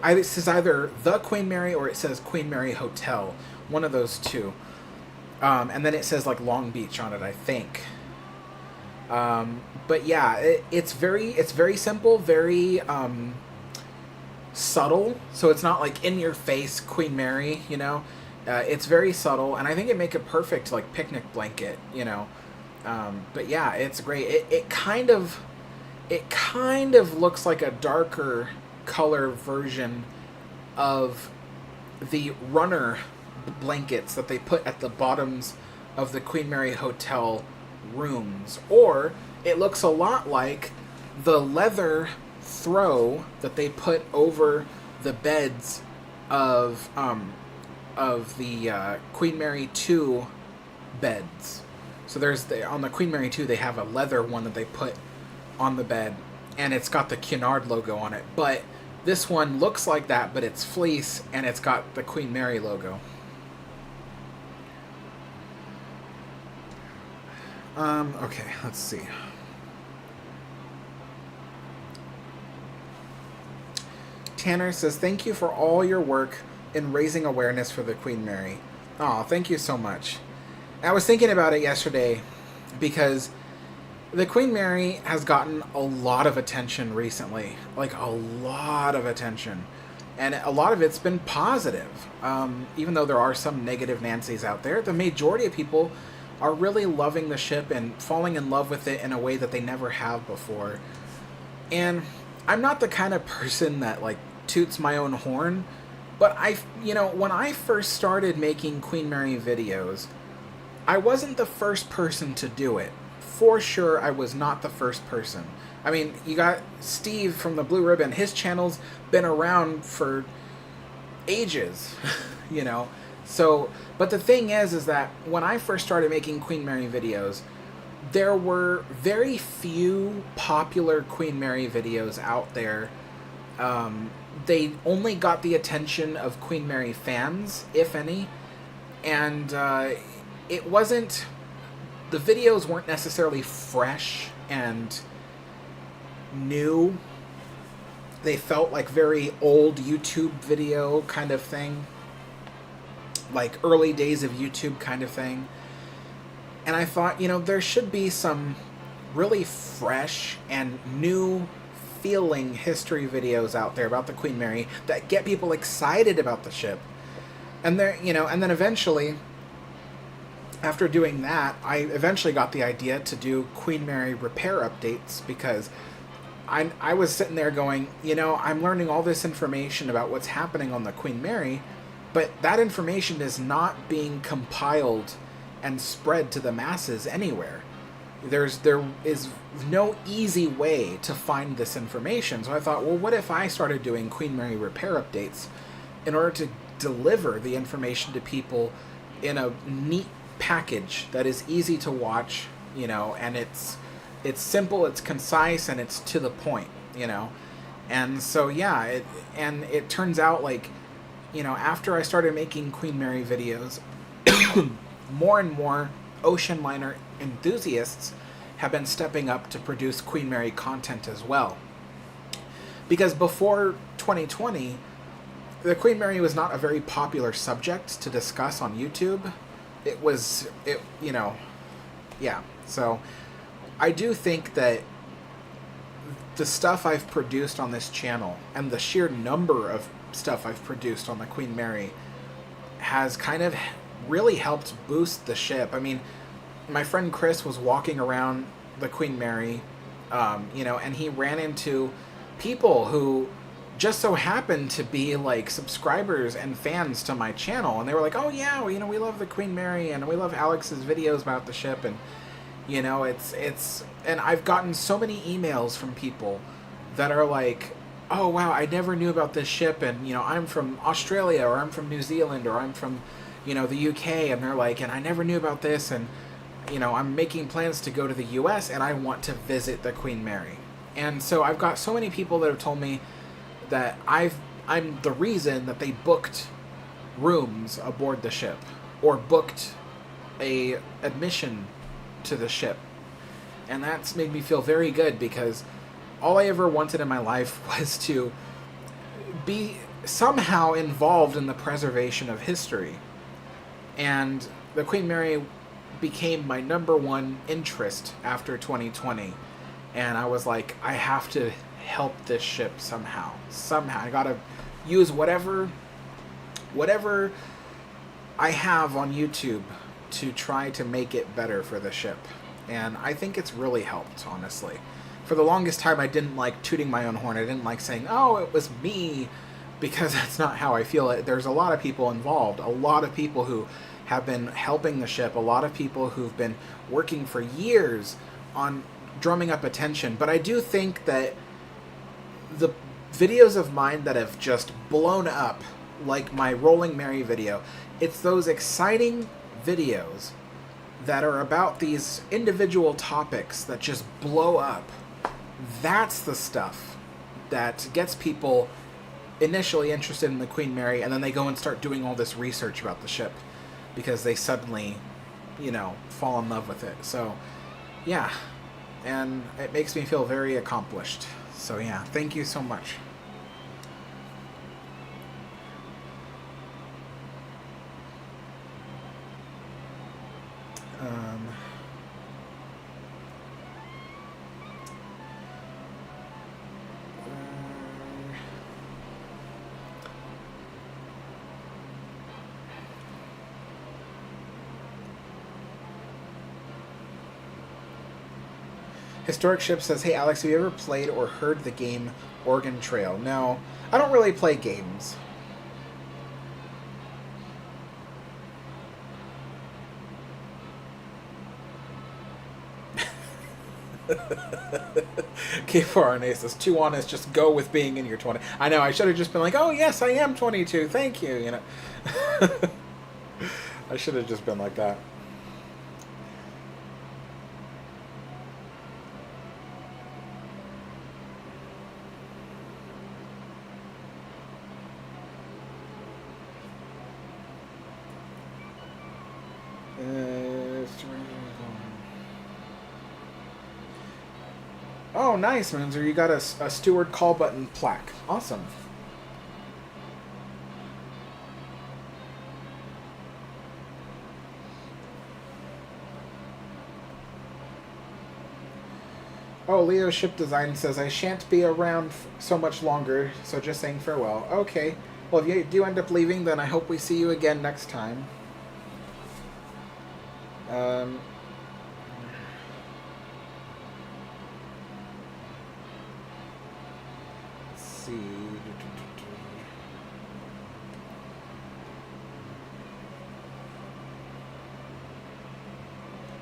it says either the Queen Mary or it says Queen Mary Hotel, one of those two, and then it says like Long Beach on it, I think. But yeah, it's very simple, very subtle. So it's not like in your face Queen Mary, it's very subtle, and I think it make a perfect like picnic blanket, But yeah, it's great. It kind of looks like a darker color version of the runner blankets that they put at the bottoms of the Queen Mary Hotel rooms, or it looks a lot like the leather throw that they put over the beds of the Queen Mary 2 beds. So on the Queen Mary 2 they have a leather one that they put on the bed, and it's got the Cunard logo on it, but this one looks like that, but it's fleece and it's got the Queen Mary logo. Okay, let's see. Tanner says, "Thank you for all your work in raising awareness for the Queen Mary." Oh, thank you so much. I was thinking about it yesterday because the Queen Mary has gotten a lot of attention recently. Like, a lot of attention. And a lot of it's been positive. Even though there are some negative Nancys out there, the majority of people are really loving the ship and falling in love with it in a way that they never have before. And I'm not the kind of person that, like, toots my own horn, but when I first started making Queen Mary videos, I wasn't the first person to do it. For sure, I was not the first person. I mean, you got Steve from the Blue Ribbon. His channel's been around for ages, So, but the thing is that when I first started making Queen Mary videos, there were very few popular Queen Mary videos out there. They only got the attention of Queen Mary fans, if any, and the videos weren't necessarily fresh and new. They felt like very old YouTube video kind of thing, like early days of YouTube kind of thing. And I thought, there should be some really fresh and new feeling history videos out there about the Queen Mary that get people excited about the ship. And and then eventually, after doing that, I eventually got the idea to do Queen Mary repair updates, because I was sitting there going, I'm learning all this information about what's happening on the Queen Mary, but that information is not being compiled and spread to the masses anywhere. There is no easy way to find this information. So I thought, well, what if I started doing Queen Mary repair updates in order to deliver the information to people in a neat package that is easy to watch, and it's simple, it's concise, and it's to the point. you know. And so yeah, it turns out, like, you know, after I started making Queen Mary videos, more and more ocean liner enthusiasts have been stepping up to produce Queen Mary content as well. Because before 2020, the Queen Mary was not a very popular subject to discuss on YouTube. You know, yeah. So I do think that the stuff I've produced on this channel and the sheer number of stuff I've produced on the Queen Mary has kind of really helped boost the ship. I mean, my friend Chris was walking around the Queen Mary, you know, and he ran into people who just so happened to be like subscribers and fans to my channel, and they were like, oh yeah, well, you know, we love the Queen Mary and we love Alex's videos about the ship. And you know, it's and I've gotten so many emails from people that are like, oh wow, I never knew about this ship, and you know, I'm from Australia, or I'm from New Zealand, or I'm from, you know, the UK, and they're like, and I never knew about this, and you know, I'm making plans to go to the US and I want to visit the Queen Mary. And so I've got so many people that have told me that I'm the reason that they booked rooms aboard the ship, or booked a admission to the ship. And that's made me feel very good, because all I ever wanted in my life was to be somehow involved in the preservation of history. And the Queen Mary became my #1 interest after 2020. And I was like, I have to help this ship somehow. I gotta use whatever I have on YouTube to try to make it better for the ship. And I think it's really helped, honestly. For the longest time, I didn't like tooting my own horn. I didn't like saying, oh, it was me, because that's not how I feel. There's a lot of people involved, a lot of people who have been helping the ship, a lot of people who've been working for years on drumming up attention. But I do think that the videos of mine that have just blown up, like my Rolling Mary video, it's those exciting videos that are about these individual topics that just blow up. That's the stuff that gets people initially interested in the Queen Mary, and then they go and start doing all this research about the ship because they suddenly, you know, fall in love with it. So, yeah. And it makes me feel very accomplished. So, yeah. Thank you so much. Historic Ship says, hey Alex, have you ever played or heard the game Oregon Trail? No, I don't really play games. K4RNA says, too honest, just go with being in your 20s. I know, I should have just been like, oh yes, I am 22, thank you, you know. I should have just been like that. Oh, nice, Moonzer. You got a Steward call button plaque. Awesome. Oh, Leo Ship Design says, I shan't be around so much longer, so just saying farewell. Okay. Well, if you do end up leaving, then I hope we see you again next time. Let's see.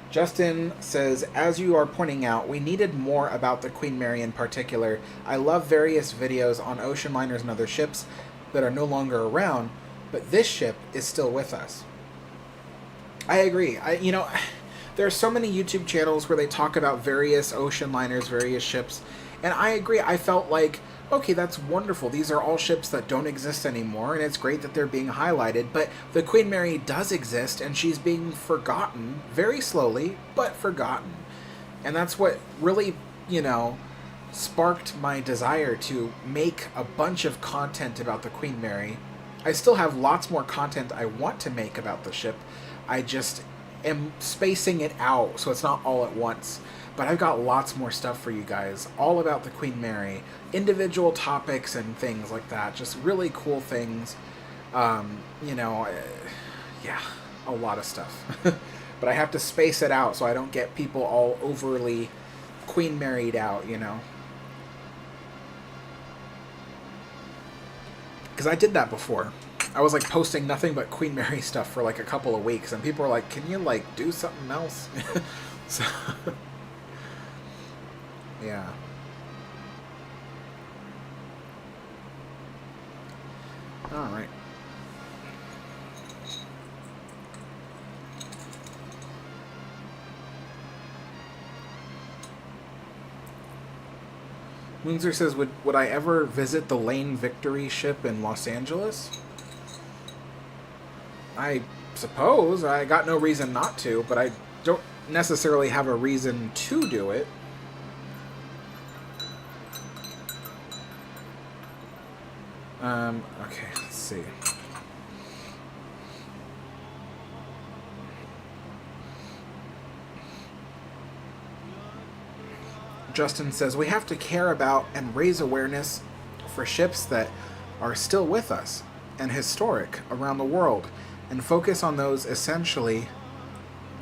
Justin says, as you are pointing out, we needed more about the Queen Mary in particular. I love various videos on ocean liners and other ships that are no longer around, but this ship is still with us. I agree. You know, there are so many YouTube channels where they talk about various ocean liners, various ships, And I agree. I felt like, okay, that's wonderful. These are all ships that don't exist anymore, and it's great that they're being highlighted. But the Queen Mary does exist, and she's being forgotten very slowly, but forgotten. And that's what really, sparked my desire to make a bunch of content about the Queen Mary. I still have lots more content I want to make about the ship. I just am spacing it out so it's not all at once. But I've got lots more stuff for you guys, all about the Queen Mary, individual topics and things like that, just really cool things. Yeah, a lot of stuff. But I have to space it out so I don't get people all overly Queen Maried out, Because I did that before. I was like posting nothing but Queen Mary stuff for like a couple of weeks, and people were like, "Can you like do something else?" So, yeah. All right. Moonzer says, would I ever visit the Lane Victory ship in Los Angeles? I suppose. I got no reason not to, but I don't necessarily have a reason to do it. Okay, let's see. Justin says, we have to care about and raise awareness for ships that are still with us and historic around the world, and focus on those essentially.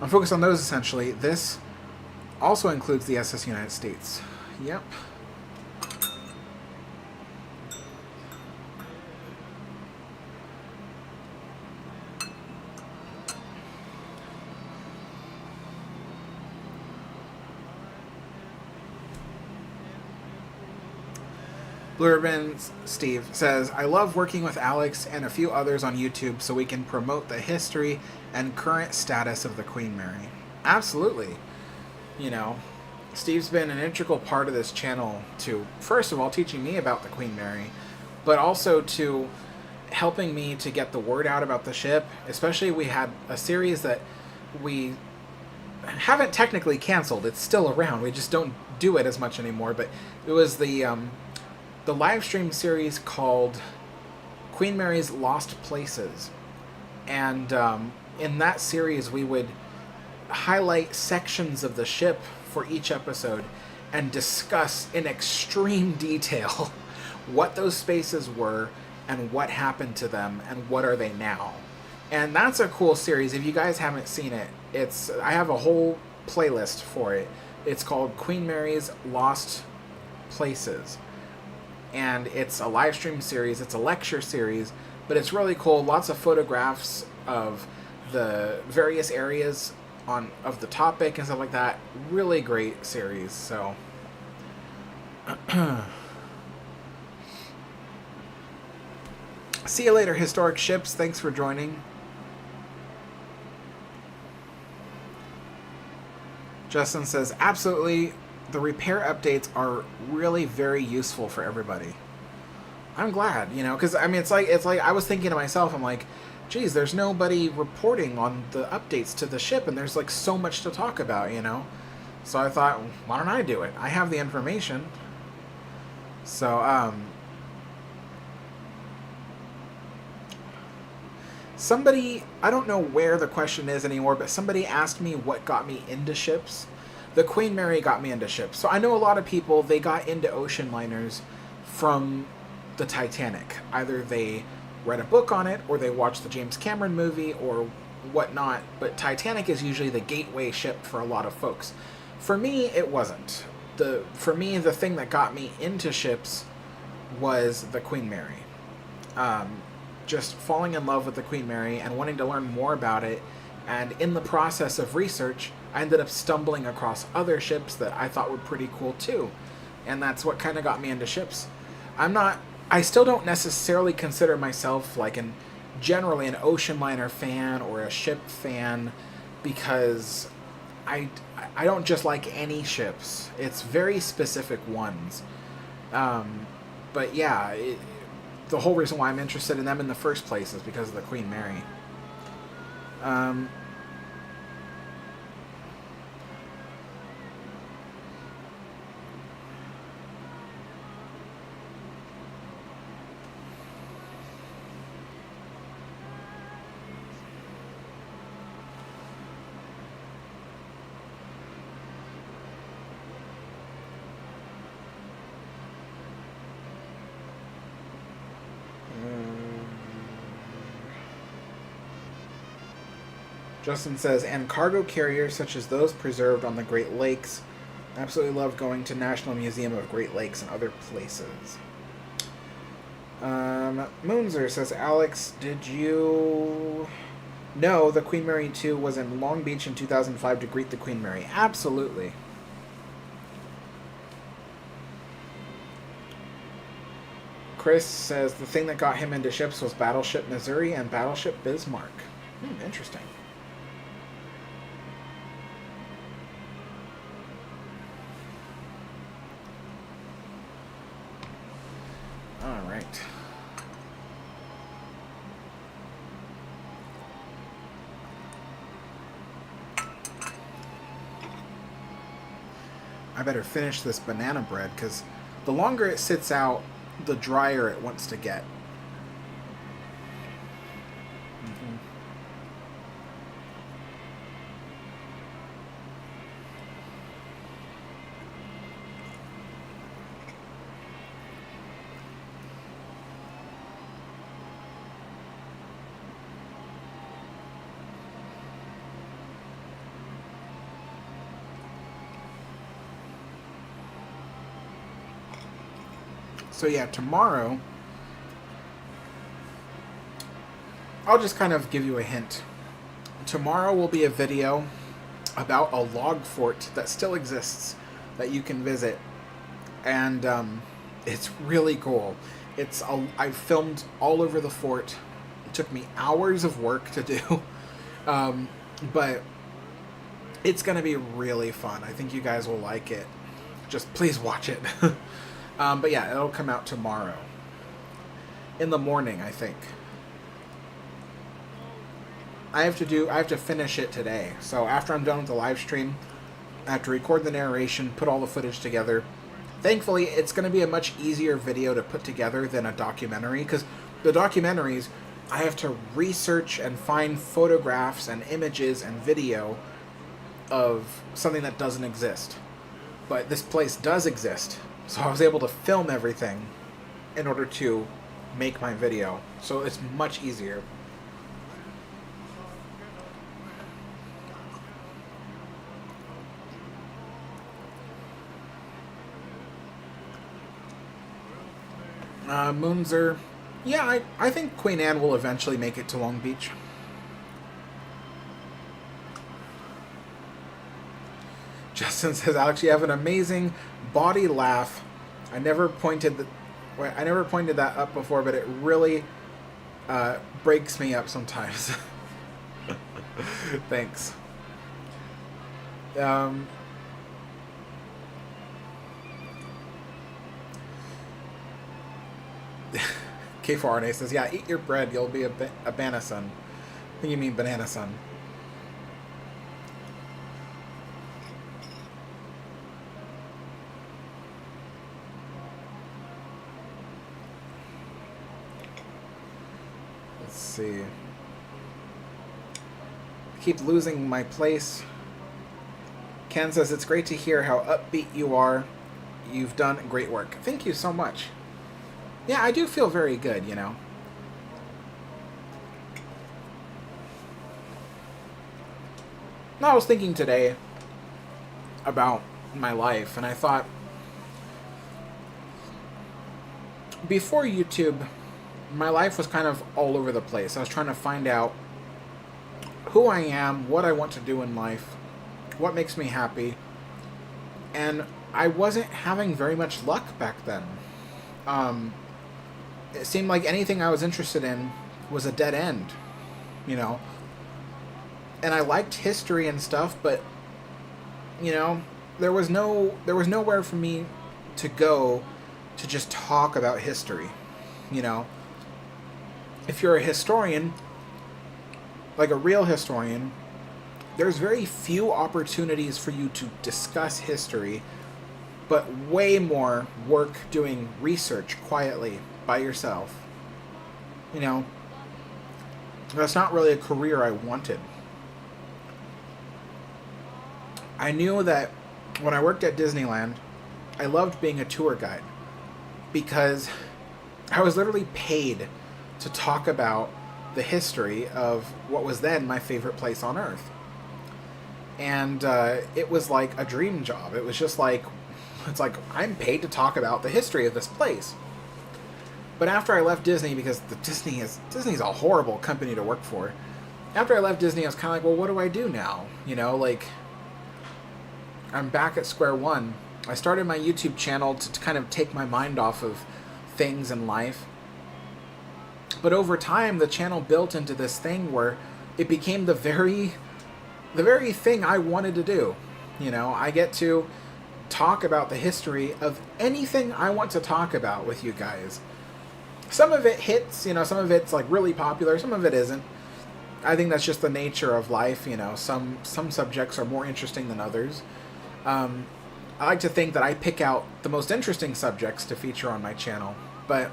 This also includes the SS United States. Yep. Blue Ribbon Steve says, I love working with Alex and a few others on YouTube so we can promote the history and current status of the Queen Mary. Absolutely. Steve's been an integral part of this channel to, first of all, teaching me about the Queen Mary, but also to helping me to get the word out about the ship. Especially, we had a series that we haven't technically canceled. It's still around. We just don't do it as much anymore. But it was the live stream series called Queen Mary's Lost Places. And in that series, we would highlight sections of the ship for each episode and discuss in extreme detail what those spaces were and what happened to them and what are they now. And that's a cool series. If you guys haven't seen it, I have a whole playlist for it. It's called Queen Mary's Lost Places. And it's a live stream series, it's a lecture series, but it's really cool. Lots of photographs of the various areas of the topic and stuff like that. Really great series. So see you later, Historic Ships. Thanks for joining. Justin says, absolutely. The repair updates are really very useful for everybody. I'm glad, because it's like I was thinking to myself, I'm like, geez, there's nobody reporting on the updates to the ship, and there's like so much to talk about, So I thought, why don't I do it? I have the information. So, somebody, I don't know where the question is anymore, but somebody asked me what got me into ships. The Queen Mary got me into ships. So I know a lot of people, they got into ocean liners from the Titanic. Either they read a book on it, or they watched the James Cameron movie, or whatnot. But Titanic is usually the gateway ship for a lot of folks. For me, it wasn't. For me, the thing that got me into ships was the Queen Mary. Just falling in love with the Queen Mary and wanting to learn more about it. And in the process of research, I ended up stumbling across other ships that I thought were pretty cool too. And that's what kind of got me into ships. I still don't necessarily consider myself like generally an ocean liner fan or a ship fan, because I don't just like any ships. It's very specific ones. But yeah, the whole reason why I'm interested in them in the first place is because of the Queen Mary. Justin says, and cargo carriers such as those preserved on the Great Lakes. Absolutely love going to National Museum of Great Lakes and other places. Moonzer says, Alex, did you know the Queen Mary 2 was in Long Beach in 2005 to greet the Queen Mary? Absolutely. Chris says the thing that got him into ships was Battleship Missouri and Battleship Bismarck. Interesting. I better finish this banana bread, because the longer it sits out, the drier it wants to get. So yeah, tomorrow, I'll just kind of give you a hint. Tomorrow will be a video about a log fort that still exists that you can visit, and it's really cool. I filmed all over the fort. It took me hours of work to do, but it's gonna be really fun. I think you guys will like it. Just please watch it. But yeah, it'll come out tomorrow. In the morning, I think. I have to finish it today. So after I'm done with the live stream, I have to record the narration, put all the footage together. Thankfully, it's going to be a much easier video to put together than a documentary, because the documentaries, I have to research and find photographs and images and video of something that doesn't exist. But this place does exist. So I was able to film everything in order to make my video. So it's much easier. Moonzer. Yeah, I think Queen Anne will eventually make it to Long Beach. Justin says, Alex, you have an amazing body laugh. I never pointed that up before, but it really breaks me up sometimes. Thanks. K4RNA says, yeah, eat your bread, you'll be a banana son. I think you mean banana son. Let's see. I keep losing my place. Ken says, it's great to hear how upbeat you are. You've done great work. Thank you so much. Yeah, I do feel very good, you know. I was thinking today about my life, and I thought, before YouTube, my life was kind of all over the place. I was trying to find out who I am, what I want to do in life, what makes me happy, and I wasn't having very much luck back then. It seemed like anything I was interested in was a dead end, you know. And I liked history and stuff, but there was nowhere for me to go to just talk about history. You know, if you're a historian, like a real historian, there's very few opportunities for you to discuss history, but way more work doing research quietly by yourself. You know, that's not really a career I wanted. I knew that when I worked at Disneyland, I loved being a tour guide because I was literally paid to talk about the history of what was then my favorite place on earth. And it was like a dream job. It was just like, it's like, I'm paid to talk about the history of this place. But after I left Disney, because Disney's a horrible company to work for. After I left Disney, I was kind of like, well, what do I do now? You know, like, I'm back at square one. I started my YouTube channel to kind of take my mind off of things in life. But over time, the channel built into this thing where it became the very thing I wanted to do. You know, I get to talk about the history of anything I want to talk about with you guys. Some of it hits, you know, some of it's like really popular, some of it isn't. I think that's just the nature of life, you know. Some subjects are more interesting than others. I like to think that I pick out the most interesting subjects to feature on my channel, but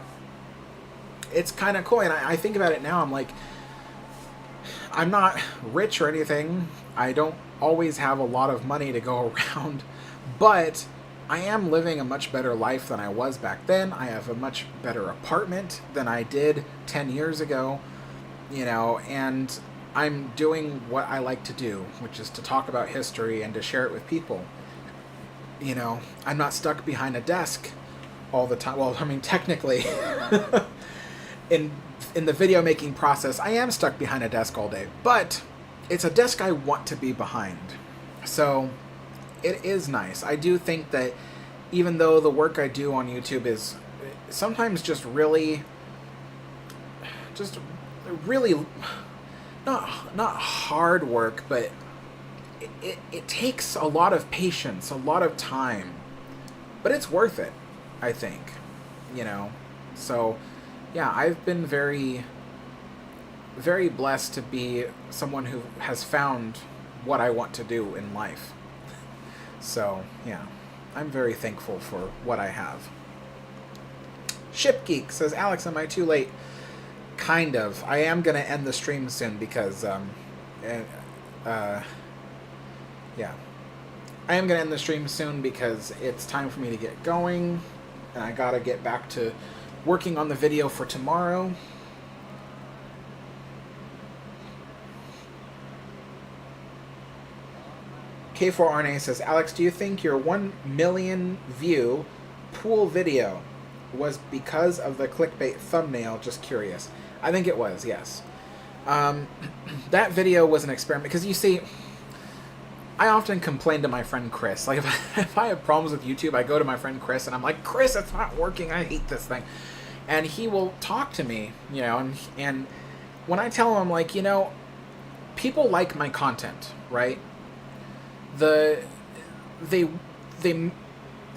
it's kind of cool. And I think about it now, I'm like, I'm not rich or anything. I don't always have a lot of money to go around, but I am living a much better life than I was back then. I have a much better apartment than I did 10 years ago, you know, and I'm doing what I like to do, which is to talk about history and to share it with people. You know, I'm not stuck behind a desk all the time. Well, I mean, technically, in the video making process, I am stuck behind a desk all day, but it's a desk I want to be behind. So it is nice. I do think that even though the work I do on YouTube is sometimes just really not hard work, but it takes a lot of patience, a lot of time, but it's worth it, I think, you know. So yeah, I've been very, very blessed to be someone who has found what I want to do in life. So yeah, I'm very thankful for what I have. Shipgeek says, Alex, am I too late? Kind of. I am going to end the stream soon because, yeah. I am going to end the stream soon because it's time for me to get going, and I got to get back to working on the video for tomorrow. K4RNA says, Alex, do you think your 1 million view pool video was because of the clickbait thumbnail? Just curious. I think it was, yes. That video was an experiment, because you see, I often complain to my friend Chris. Like, if I have problems with YouTube, I go to my friend Chris, and I'm like, Chris, it's not working, I hate this thing. And he will talk to me, you know, and when I tell him, I'm like, you know, people like my content, right? They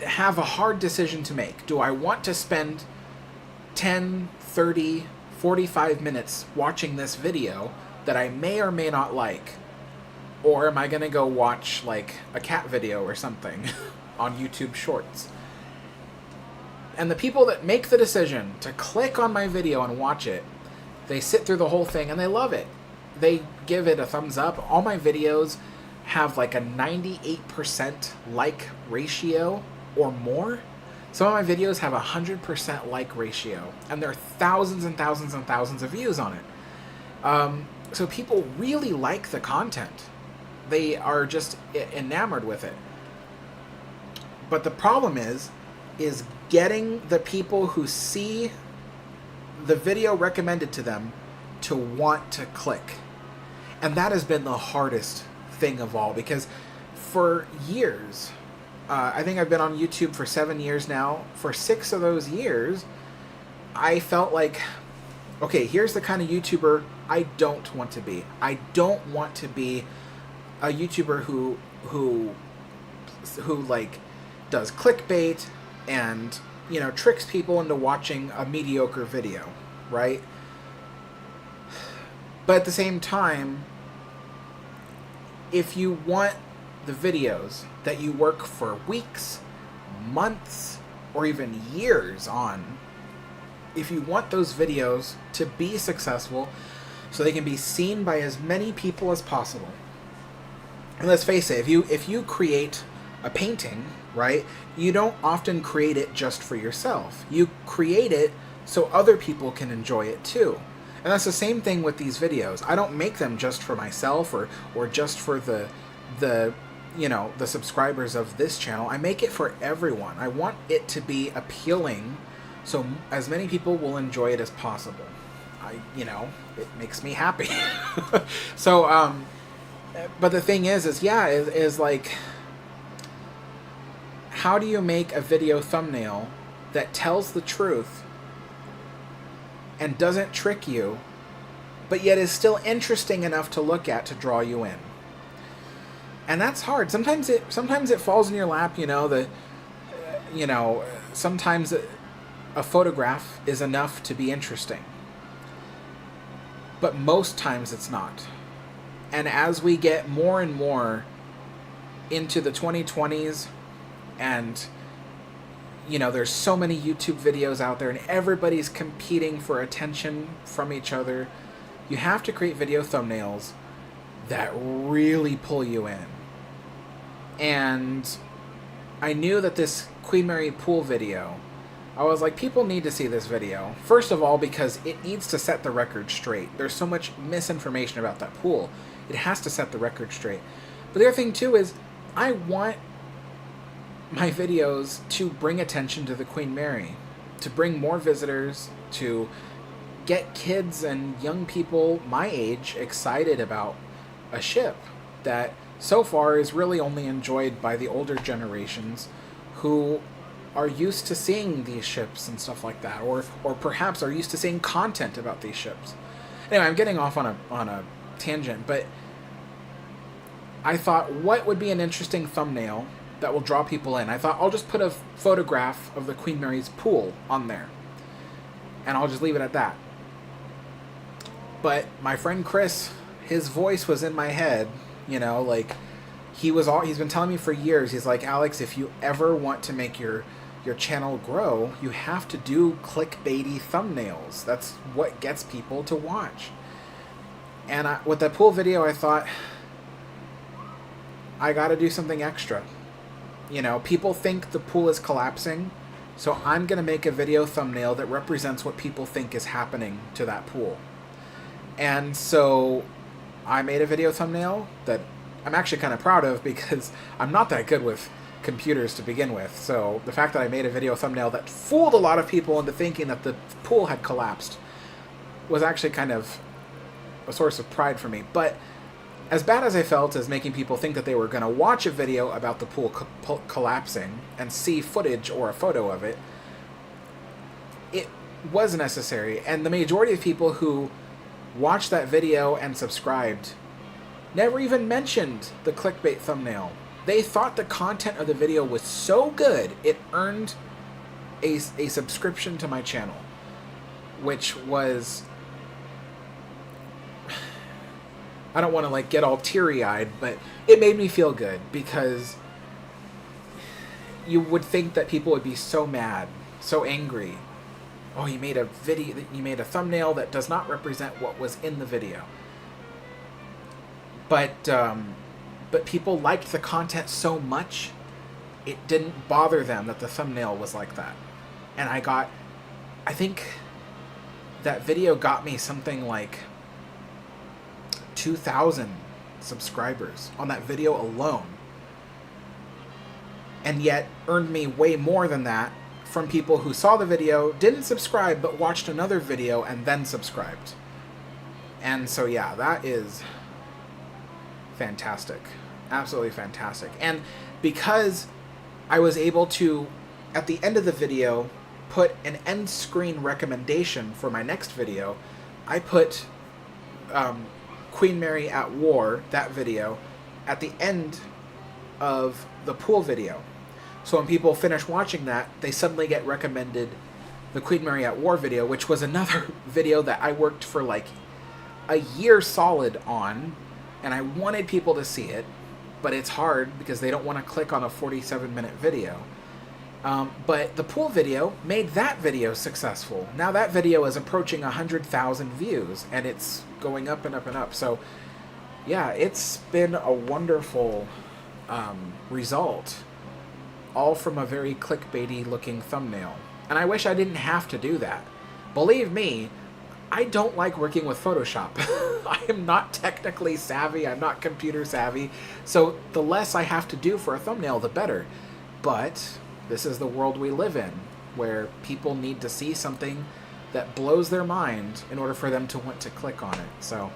have a hard decision to make. Do I want to spend 10, 30, 45 minutes watching this video that I may or may not like? Or am I going to go watch, like, a cat video or something on YouTube Shorts? And the people that make the decision to click on my video and watch it, they sit through the whole thing and they love it. They give it a thumbs up. All my videos have like a 98% like ratio or more. Some of my videos have a 100% like ratio, and there are thousands and thousands and thousands of views on it. So people really like the content. They are just enamored with it. But the problem is getting the people who see the video recommended to them to want to click. And that has been the hardest thing of all, because for years, I think I've been on YouTube for 7 years now. For 6 of those years, I felt like, okay, here's the kind of YouTuber I don't want to be. I don't want to be a YouTuber who like does clickbait and tricks people into watching a mediocre video, right? But at the same time, if you want the videos that you work for weeks, months, or even years on, if you want those videos to be successful so they can be seen by as many people as possible, and let's face it, if you create a painting, right, you don't often create it just for yourself. You create it so other people can enjoy it too. And that's the same thing with these videos. I don't make them just for myself or just for the subscribers of this channel. I make it for everyone. I want it to be appealing so as many people will enjoy it as possible. It makes me happy. So, but the thing is like, how do you make a video thumbnail that tells the truth and doesn't trick you, but yet is still interesting enough to look at to draw you in? And that's hard. Sometimes it falls in your lap. Sometimes a photograph is enough to be interesting, but most times it's not. And as we get more and more into the 2020s, and there's so many YouTube videos out there and everybody's competing for attention from each other, you have to create video thumbnails that really pull you in. And I knew that this Queen Mary pool video, I was like, people need to see this video. First of all, because it needs to set the record straight. There's so much misinformation about that pool. It has to set the record straight. But the other thing too is, I want my videos to bring attention to the Queen Mary, to bring more visitors, to get kids and young people my age excited about a ship that so far is really only enjoyed by the older generations who are used to seeing these ships and stuff like that, or perhaps are used to seeing content about these ships. Anyway, I'm getting off on a tangent, but I thought, what would be an interesting thumbnail that will draw people in? I thought, I'll just put a photograph of the Queen Mary's pool on there, and I'll just leave it at that. But my friend Chris, his voice was in my head, like, he's been telling me for years, he's like, Alex, if you ever want to make your channel grow, you have to do clickbaity thumbnails. That's what gets people to watch. And with that pool video, I thought, I gotta do something extra. People think the pool is collapsing, so I'm gonna make a video thumbnail that represents what people think is happening to that pool. And so I made a video thumbnail that I'm actually kind of proud of, because I'm not that good with computers to begin with. So the fact that I made a video thumbnail that fooled a lot of people into thinking that the pool had collapsed was actually kind of a source of pride for me. But as bad as I felt as making people think that they were going to watch a video about the pool collapsing and see footage or a photo of it, it was necessary. And the majority of people who watched that video and subscribed never even mentioned the clickbait thumbnail. They thought the content of the video was so good, it earned a subscription to my channel, which was, I don't want to get all teary-eyed, but it made me feel good, because you would think that people would be so mad, so angry. Oh, you made a thumbnail that does not represent what was in the video. But people liked the content so much, it didn't bother them that the thumbnail was like that. And I think that video got me something like 2,000 subscribers on that video alone. And yet earned me way more than that from people who saw the video, didn't subscribe, but watched another video and then subscribed. And so yeah, that is fantastic. Absolutely fantastic. And because I was able to, at the end of the video, put an end screen recommendation for my next video, I put Queen Mary at War, that video, at the end of the pool video. So when people finish watching that, they suddenly get recommended the Queen Mary at War video, which was another video that I worked for like a year solid on, and I wanted people to see it, but it's hard because they don't want to click on a 47-minute video. But the pool video made that video successful. Now that video is approaching 100,000 views, and it's going up and up and up. So, yeah, it's been a wonderful result, all from a very clickbaity-looking thumbnail. And I wish I didn't have to do that. Believe me, I don't like working with Photoshop. I am not technically savvy. I'm not computer savvy. So the less I have to do for a thumbnail, the better. But this is the world we live in, where people need to see something that blows their mind in order for them to want to click on it. So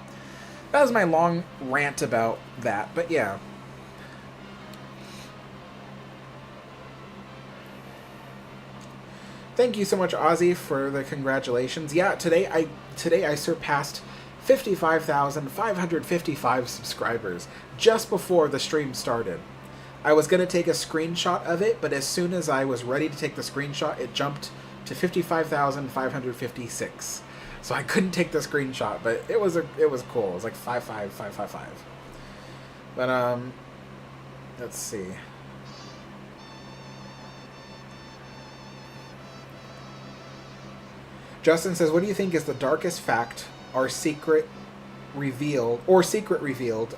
that was my long rant about that. But yeah. Thank you so much, Ozzy, for the congratulations. Yeah, today I surpassed 55,555 subscribers just before the stream started. I was going to take a screenshot of it, but as soon as I was ready to take the screenshot, it jumped to 55,556. So I couldn't take the screenshot, but it was cool. It was like 55555. But let's see. Justin says, what do you think is the darkest fact or secret revealed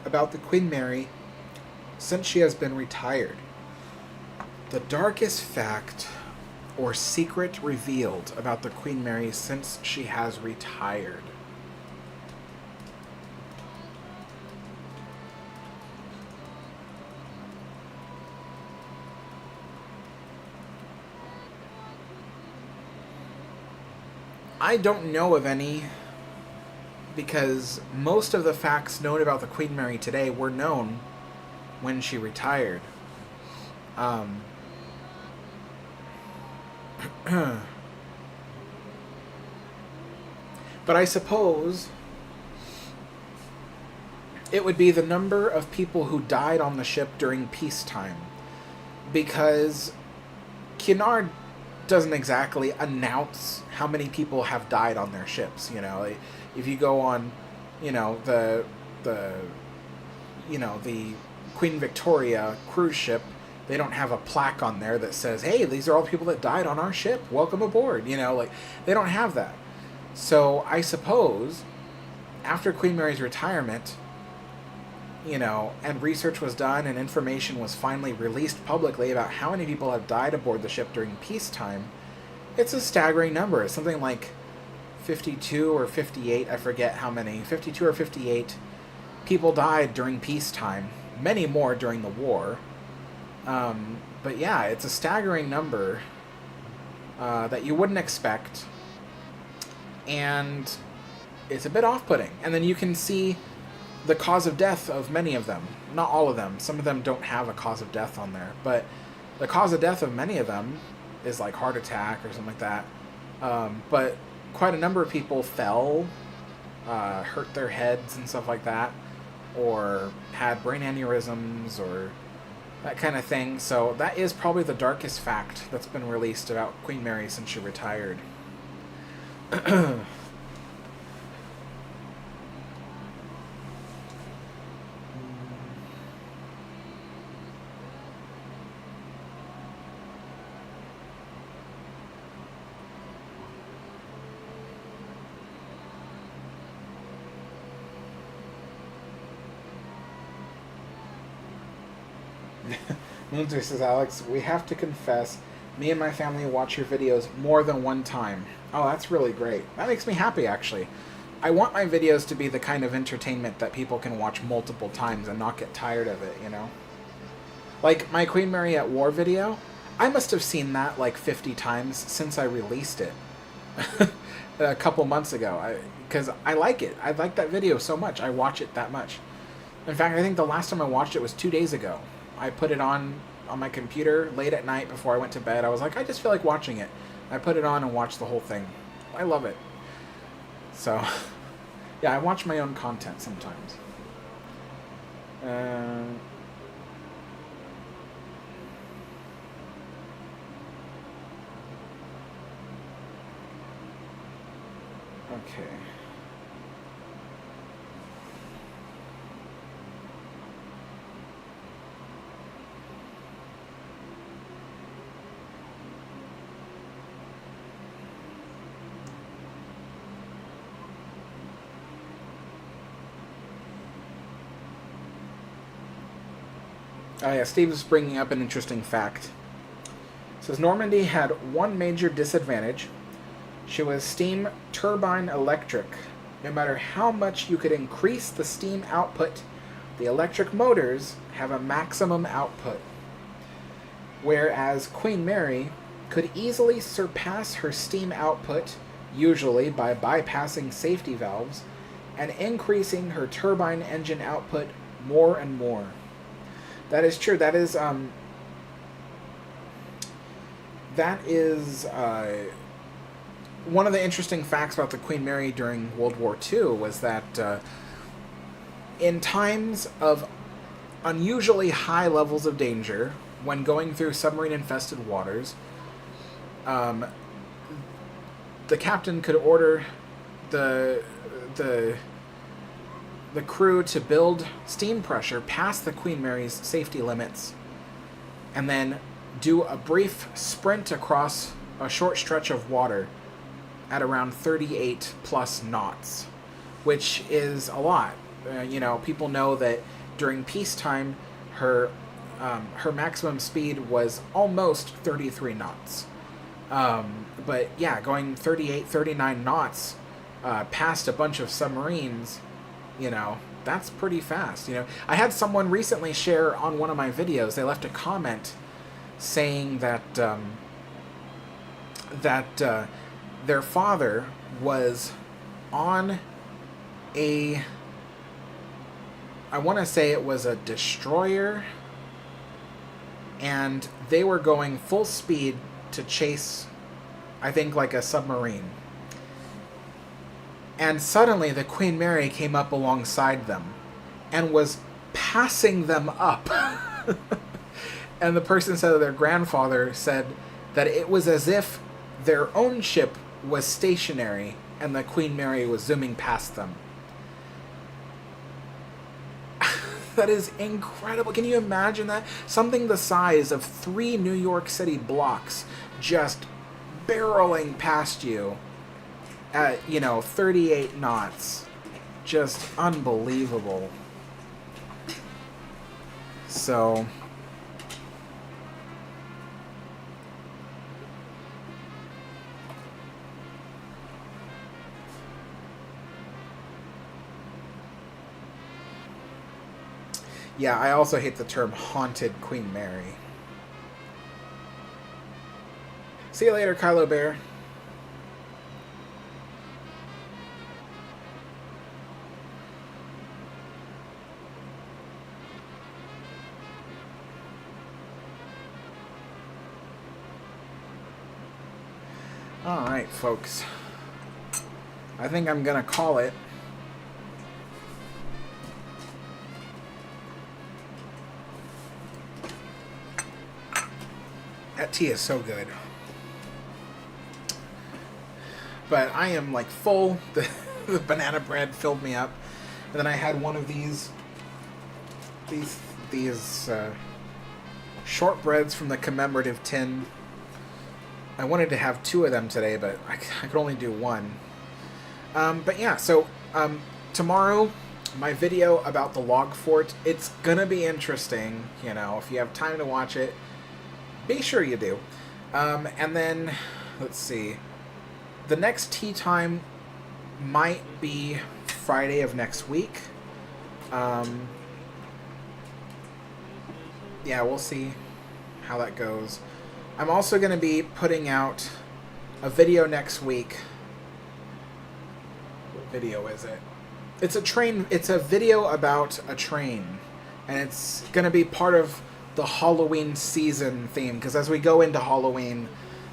about the Queen Mary since she has been retired? The darkest fact or secret revealed about the Queen Mary since she has retired. I don't know of any, because most of the facts known about the Queen Mary today were known when she retired. But I suppose it would be the number of people who died on the ship during peacetime, because Cunard doesn't exactly announce how many people have died on their ships. You know, if you go on, you know, the Queen Victoria cruise ship, they don't have a plaque on there that says, hey, these are all the people that died on our ship, welcome aboard. You know, like, they don't have that. So I suppose after Queen Mary's retirement, you know, and research was done and information was finally released publicly about how many people have died aboard the ship during peacetime, it's a staggering number. It's something like 52 or 58, I forget how many, 52 or 58 people died during peacetime, many more during the war. But yeah, it's a staggering number that you wouldn't expect, and it's a bit off-putting. And then you can see the cause of death of many of them. Not all of them. Some of them don't have a cause of death on there. But the cause of death of many of them is like heart attack or something like that. But quite a number of people fell, hurt their heads and stuff like that, or had brain aneurysms or that kind of thing. So that is probably the darkest fact that's been released about Queen Mary since she retired. Moonzer says, Alex, we have to confess, me and my family watch your videos more than one time. Oh, that's really great. That makes me happy, actually. I want my videos to be the kind of entertainment that people can watch multiple times and not get tired of it, you know? Like, my Queen Mary at War video, I must have seen that like 50 times since I released it a couple months ago. Because I like it. I like that video so much. I watch it that much. In fact, I think the last time I watched it was 2 days ago. I put it on my computer late at night before I went to bed. I was like, I just feel like watching it. I put it on and watched the whole thing. I love it. So, yeah, I watch my own content sometimes. Okay. Oh yeah, Steve is bringing up an interesting fact. It says Normandy had one major disadvantage. She was steam turbine electric. No matter how much you could increase the steam output, the electric motors have a maximum output. Whereas Queen Mary could easily surpass her steam output, usually by bypassing safety valves, and increasing her turbine engine output more and more. That is true. That is one of the interesting facts about the Queen Mary during World War II was that in times of unusually high levels of danger, when going through submarine-infested waters, the captain could order the crew to build steam pressure past the Queen Mary's safety limits, and then do a brief sprint across a short stretch of water at around 38 plus knots, which is a lot. People know that during peacetime, her maximum speed was almost 33 knots. But yeah, going 38, 39 knots past a bunch of submarines, that's pretty fast. I had someone recently share on one of my videos, they left a comment saying that their father was on I want to say it was a destroyer, and they were going full speed to chase, I think, like a submarine. And suddenly the Queen Mary came up alongside them and was passing them up. And the person said that their grandfather said that it was as if their own ship was stationary and the Queen Mary was zooming past them. That is incredible. Can you imagine that? Something the size of 3 New York City blocks just barreling past you at, 38 knots. Just unbelievable. So... yeah, I also hate the term haunted Queen Mary. See you later, Kylo Bear. Alright, folks. I think I'm gonna call it. That tea is so good. But I am like full. The banana bread filled me up. And then I had one of these shortbreads from the commemorative tin. I wanted to have 2 of them today, but I could only do 1. But yeah, so tomorrow, my video about the log fort, it's gonna be interesting, if you have time to watch it. Be sure you do. And then, let's see. The next tea time might be Friday of next week. Yeah, we'll see how that goes. I'm also going to be putting out a video next week. What video is it? It's a train. It's a video about a train. And it's going to be part of the Halloween season theme, because as we go into Halloween,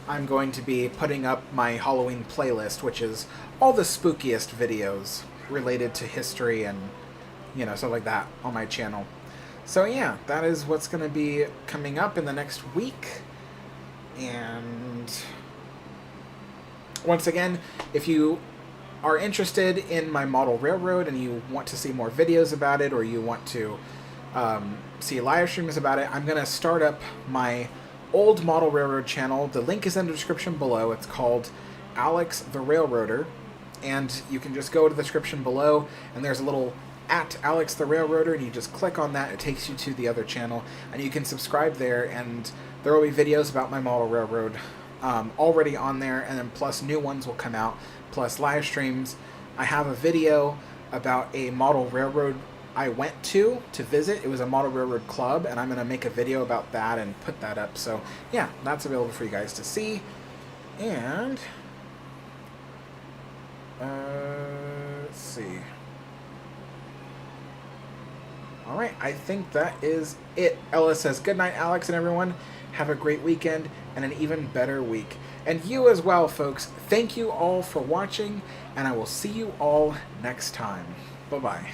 I'm going to be putting up my Halloween playlist, which is all the spookiest videos related to history and, stuff like that on my channel. So yeah, that is what's going to be coming up in the next week. And once again, if you are interested in my model railroad and you want to see more videos about it, or you want to see live streams about it, I'm going to start up my old model railroad channel. The link is in the description below. It's called Alex the Railroader, and you can just go to the description below, and there's a little at Alex the Railroader, and you just click on that. It takes you to the other channel, and you can subscribe there, and there will be videos about my model railroad already on there, and then plus new ones will come out, plus live streams. I have a video about a model railroad I went to visit. It was a model railroad club, and I'm going to make a video about that and put that up. So yeah, that's available for you guys to see. And let's see. All right, I think that is it. Ella says, good night, Alex and everyone. Have a great weekend and an even better week. And you as well, folks. Thank you all for watching, and I will see you all next time. Bye-bye.